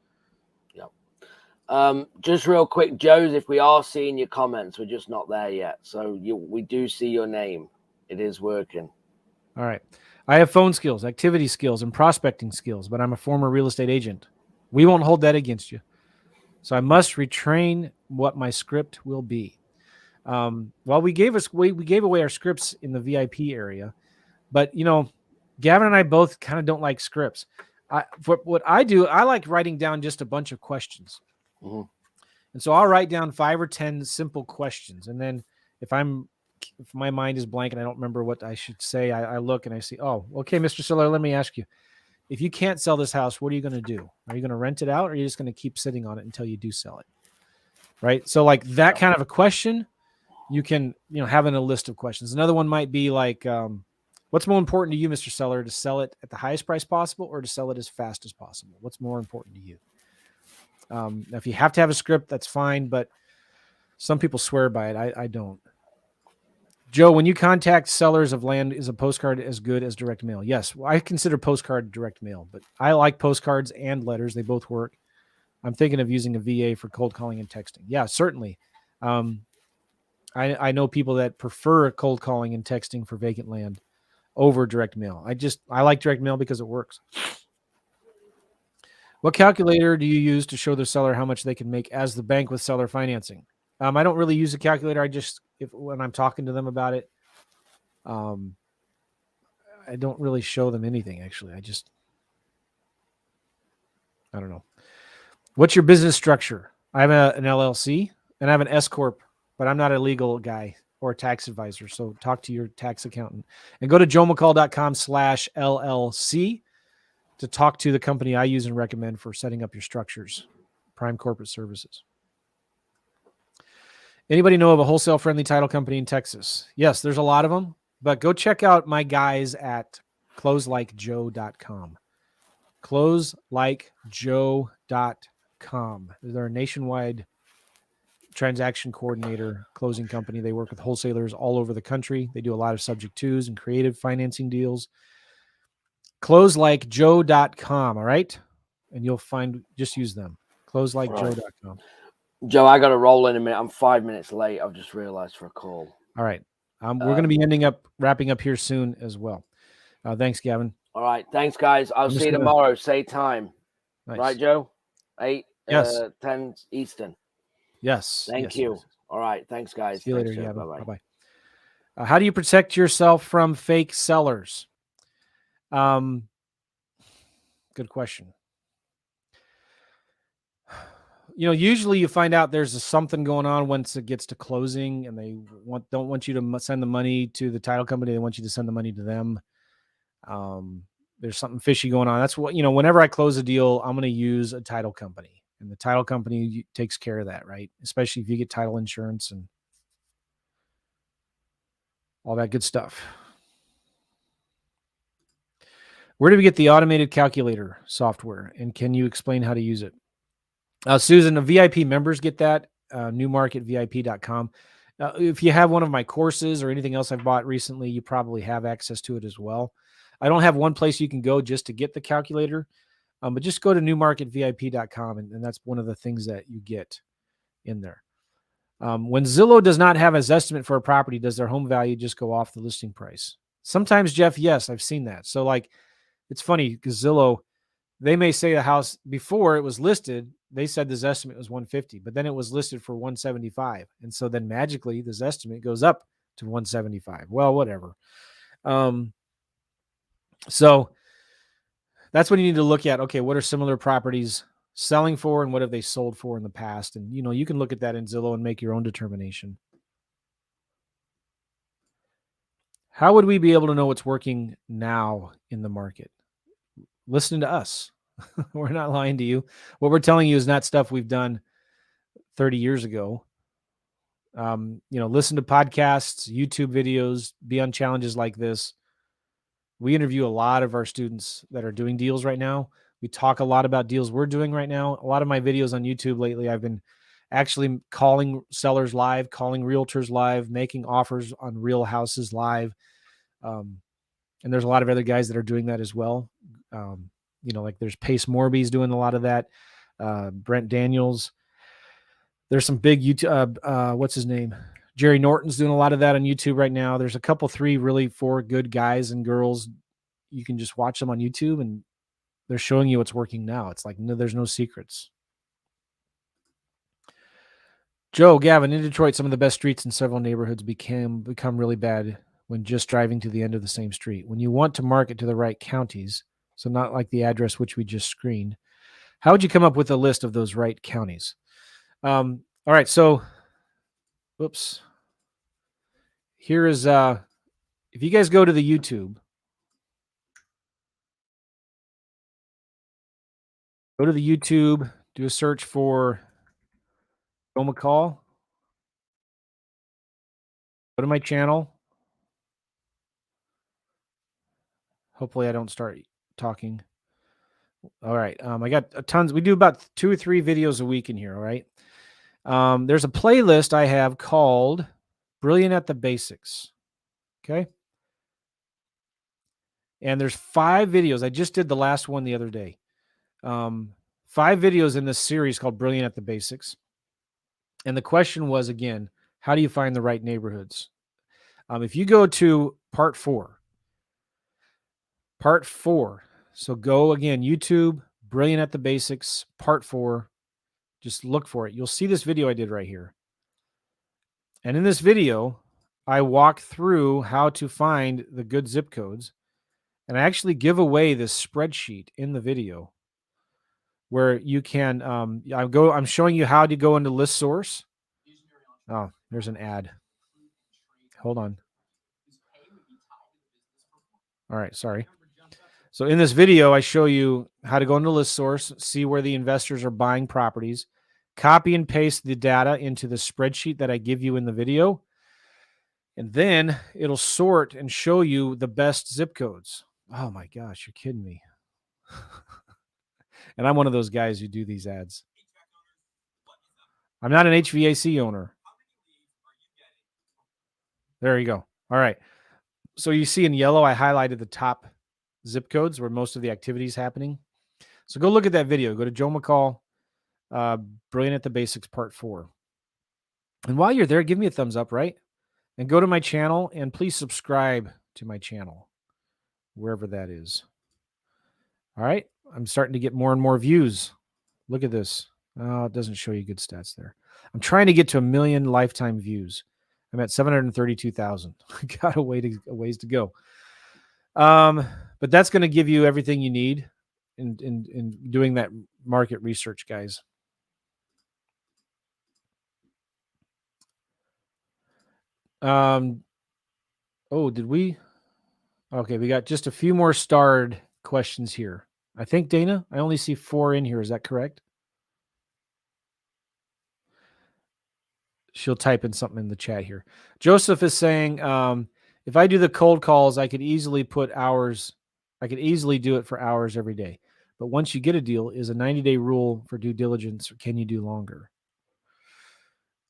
Just real quick, Joseph, we are seeing your comments. We're just not there yet. So we do see your name. It is working. All right. I have phone skills, activity skills, and prospecting skills, but I'm a former real estate agent. We won't hold that against you. So I must retrain what my script will be. Well, we gave away our scripts in the VIP area, but Gavin and I both kind of don't like scripts. For what I do, I like writing down just a bunch of questions. Mm-hmm. And so I'll write down 5 or 10 simple questions. And then if my mind is blank and I don't remember what I should say, I look and I see, oh, okay, Mr. Seller, let me ask you, if you can't sell this house, what are you going to do? Are you going to rent it out, or are you just going to keep sitting on it until you do sell it? Right. So like that kind of a question, you can, have in a list of questions. Another one might be like, what's more important to you, Mr. Seller, to sell it at the highest price possible or to sell it as fast as possible? What's more important to you? If you have to have a script, that's fine, but some people swear by it. I don't. Joe, when you contact sellers of land, is a postcard as good as direct mail? Yes. Well, I consider postcard direct mail, but I like postcards and letters. They both work. I'm thinking of using a VA for cold calling and texting. Yeah, certainly. I know people that prefer cold calling and texting for vacant land over direct mail. I like direct mail because it works. What calculator do you use to show the seller how much they can make as the bank with seller financing? I don't really use a calculator. When I'm talking to them about it, I don't really show them anything, actually. I don't know. What's your business structure? I have an LLC and I have an S Corp, but I'm not a legal guy or a tax advisor. So talk to your tax accountant and go to joemccall.com/LLC to talk to the company I use and recommend for setting up your structures, Prime Corporate Services. Anybody know of a wholesale friendly title company in Texas? Yes, there's a lot of them, but go check out my guys at closelikejoe.com. Closelikejoe.com. They're a nationwide transaction coordinator closing company. They work with wholesalers all over the country. They do a lot of subject twos and creative financing deals. Closelikejoe.com. All right. And you'll just use them. Closelikejoe.com. Joe, I got to roll in a minute. I'm 5 minutes late. I've just realized for a call. All right. We're going to be wrapping up here soon as well. Thanks, Gavin. All right. Thanks, guys. I'll see you tomorrow. Same time. Nice. Right, Joe? 10 Eastern. Yes. Thank you. Yes. All right. Thanks, guys. See you later, Gavin. Bye-bye. How do you protect yourself from fake sellers? Good question. Usually you find out there's something going on once it gets to closing, and they don't want you to send the money to the title company. They want you to send the money to them. There's something fishy going on. That's what, whenever I close a deal, I'm going to use a title company, and the title company takes care of that, right? Especially if you get title insurance and all that good stuff. Where do we get the automated calculator software, and can you explain how to use it? Susan, the VIP members get that, newmarketvip.com. If you have one of my courses or anything else I've bought recently, you probably have access to it as well. I don't have one place you can go just to get the calculator, but just go to newmarketvip.com, and that's one of the things that you get in there. When Zillow does not have an estimate for a property, does their home value just go off the listing price? Sometimes, Jeff, yes, I've seen that. So it's funny because Zillow, they may say the house before it was listed, they said this estimate was 150, but then it was listed for 175. And so then magically this estimate goes up to 175. Well, whatever. So that's when you need to look at, okay, what are similar properties selling for and what have they sold for in the past? And, you can look at that in Zillow and make your own determination. How would we be able to know what's working now in the market? Listening to us. We're not lying to you. What we're telling you is not stuff we've done 30 years ago. Listen to podcasts, YouTube videos, be on challenges like this. We interview a lot of our students that are doing deals right now. We talk a lot about deals we're doing right now. A lot of my videos on YouTube lately, I've been actually calling sellers live, calling realtors live, making offers on real houses live. And there's a lot of other guys that are doing that as well. Like there's Pace Morby's doing a lot of that. Brent Daniels. There's some big YouTube, what's his name? Jerry Norton's doing a lot of that on YouTube right now. There's a couple, 4 good guys and girls. You can just watch them on YouTube and they're showing you what's working now. It's like, no, there's no secrets. Joe, Gavin, in Detroit, some of the best streets in several neighborhoods become really bad when just driving to the end of the same street. When you want to market to the right counties, so not like the address which we just screened, how would you come up with a list of those right counties? All right, so, whoops. Here is, if you guys go to the YouTube, do a search for Joe McCall. Go to my channel. Hopefully I don't start talking. All right. I got tons. We do about 2 or 3 videos a week in here. All right. There's a playlist I have called Brilliant at the Basics. Okay. And there's 5 videos. I just did the last one the other day. 5 videos in this series called Brilliant at the Basics. And the question was, again, how do you find the right neighborhoods? If you go to part 4, so go again, YouTube, Brilliant at the Basics, part 4, just look for it. You'll see this video I did right here. And in this video, I walk through how to find the good zip codes. And I actually give away this spreadsheet in the video where you can, I'm showing you how to go into list source. Oh, there's an ad. Hold on. All right, sorry. So in this video, I show you how to go into list source, see where the investors are buying properties, copy and paste the data into the spreadsheet that I give you in the video, and then it'll sort and show you the best zip codes. Oh my gosh, you're kidding me. And I'm one of those guys who do these ads. I'm not an HVAC owner. There you go. All right. So you see in yellow, I highlighted the top zip codes where most of the activity is happening. So go look at that video. Go to Joe McCall, Brilliant at the Basics, part 4. And while you're there, give me a thumbs up, right? And go to my channel and please subscribe to my channel, wherever that is. All right. I'm starting to get more and more views. Look at this. Oh, it doesn't show you good stats there. I'm trying to get to 1 million lifetime views. I'm at 732,000. Got a ways to go. But that's going to give you everything you need in doing that market research, guys. Did we? Okay, we got just a few more starred questions here. I think, Dana, I only see 4 in here. Is that correct? She'll type in something in the chat here. Joseph is saying, if I do the cold calls, I could easily do it for hours every day. But once you get a deal, is a 90-day rule for due diligence, or can you do longer?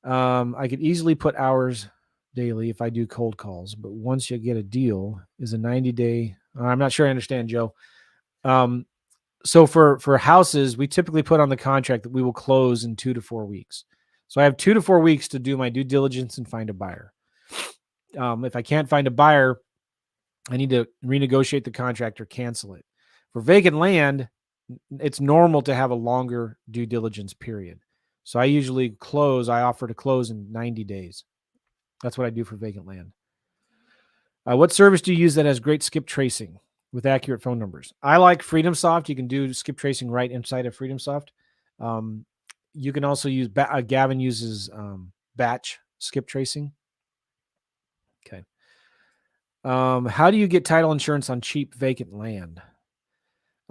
I could easily put hours daily if I do cold calls, but once you get a deal, is a 90-day. I'm not sure I understand, Joe. So for houses, we typically put on the contract that we will close in 2 to 4 weeks. So I have 2 to 4 weeks to do my due diligence and find a buyer. If I can't find a buyer, I need to renegotiate the contract or cancel it. For vacant land, it's normal to have a longer due diligence period. So I usually offer to close in 90 days. That's what I do for vacant land. What service do you use that has great skip tracing with accurate phone numbers? I like FreedomSoft. You can do skip tracing right inside of FreedomSoft. You can also use, Gavin uses batch skip tracing. Okay. How do you get title insurance on cheap vacant land?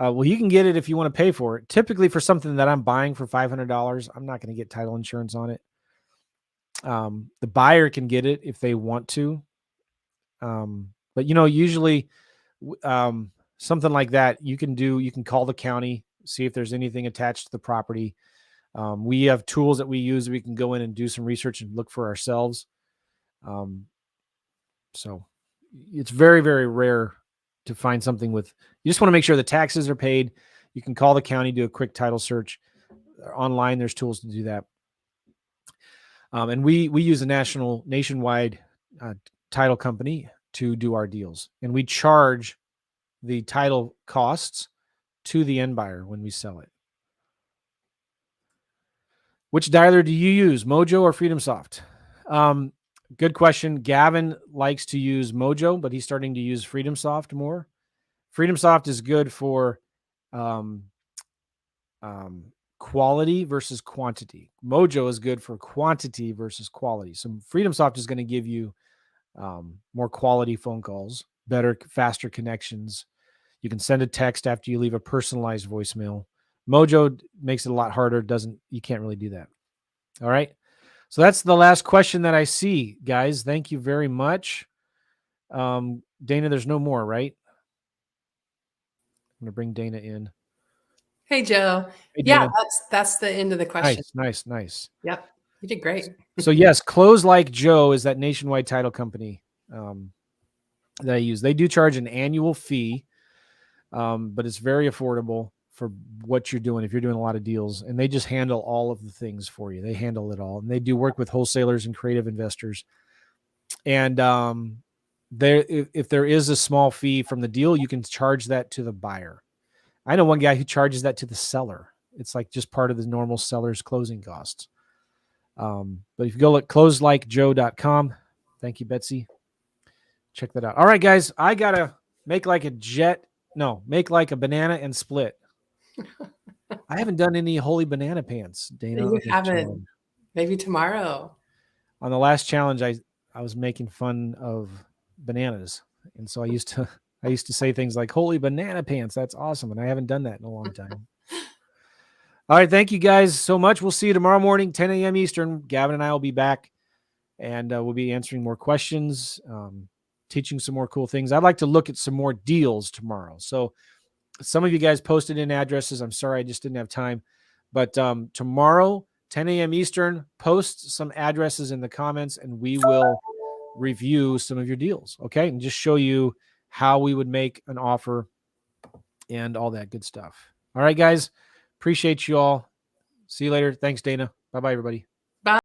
Well, you can get it if you want to pay for it. Typically for something that I'm buying for $500, I'm not going to get title insurance on it. The buyer can get it if they want to. But usually something like that you can call the county, see if there's anything attached to the property. We have tools that we use. We can go in and do some research and look for ourselves. So it's very, very rare to find something with, you just want to make sure the taxes are paid. You can call the county, do a quick title search online. There's tools to do that. And we use a nationwide title company to do our deals, and we charge the title costs to the end buyer when we sell it. Which dialer do you use, Mojo or FreedomSoft? Good question. Gavin likes to use Mojo, but he's starting to use FreedomSoft more. FreedomSoft is good for quality versus quantity. Mojo is good for quantity versus quality. So FreedomSoft is going to give you more quality phone calls, better, faster connections. You can send a text after you leave a personalized voicemail. Mojo makes it a lot harder. You can't really do that. All right. So that's the last question that I see, guys. Thank you very much. Dana, there's no more, right? I'm going to bring Dana in. Hey, Joe. Hey, yeah, Dana. that's the end of the question. Nice. Yep. You did great. So yes, Close Like Joe is that nationwide title company that I use. They do charge an annual fee, but it's very affordable for what you're doing if you're doing a lot of deals, and they just handle all of the things for you. They handle it all, and they do work with wholesalers and creative investors. And if there is a small fee from the deal, you can charge that to the buyer. I know one guy who charges that to the seller. It's like just part of the normal seller's closing costs. But if you go at closelikejoe.com, thank you, Betsy. Check that out. All right, guys, I gotta make like a banana and split. I haven't done any holy banana pants, Dana. You haven't. Maybe tomorrow. On the last challenge, I was making fun of bananas, and so I used to say things like "holy banana pants." That's awesome, and I haven't done that in a long time. All right, thank you guys so much. We'll see you tomorrow morning, 10 a.m. Eastern. Gavin and I will be back, and we'll be answering more questions, teaching some more cool things. I'd like to look at some more deals tomorrow. So some of you guys posted in addresses. I'm sorry, I just didn't have time. But tomorrow, 10 a.m. Eastern, post some addresses in the comments, and we will review some of your deals, okay? And just show you how we would make an offer and all that good stuff. All right, guys. Appreciate you all. See you later. Thanks, Dana. Bye-bye, everybody.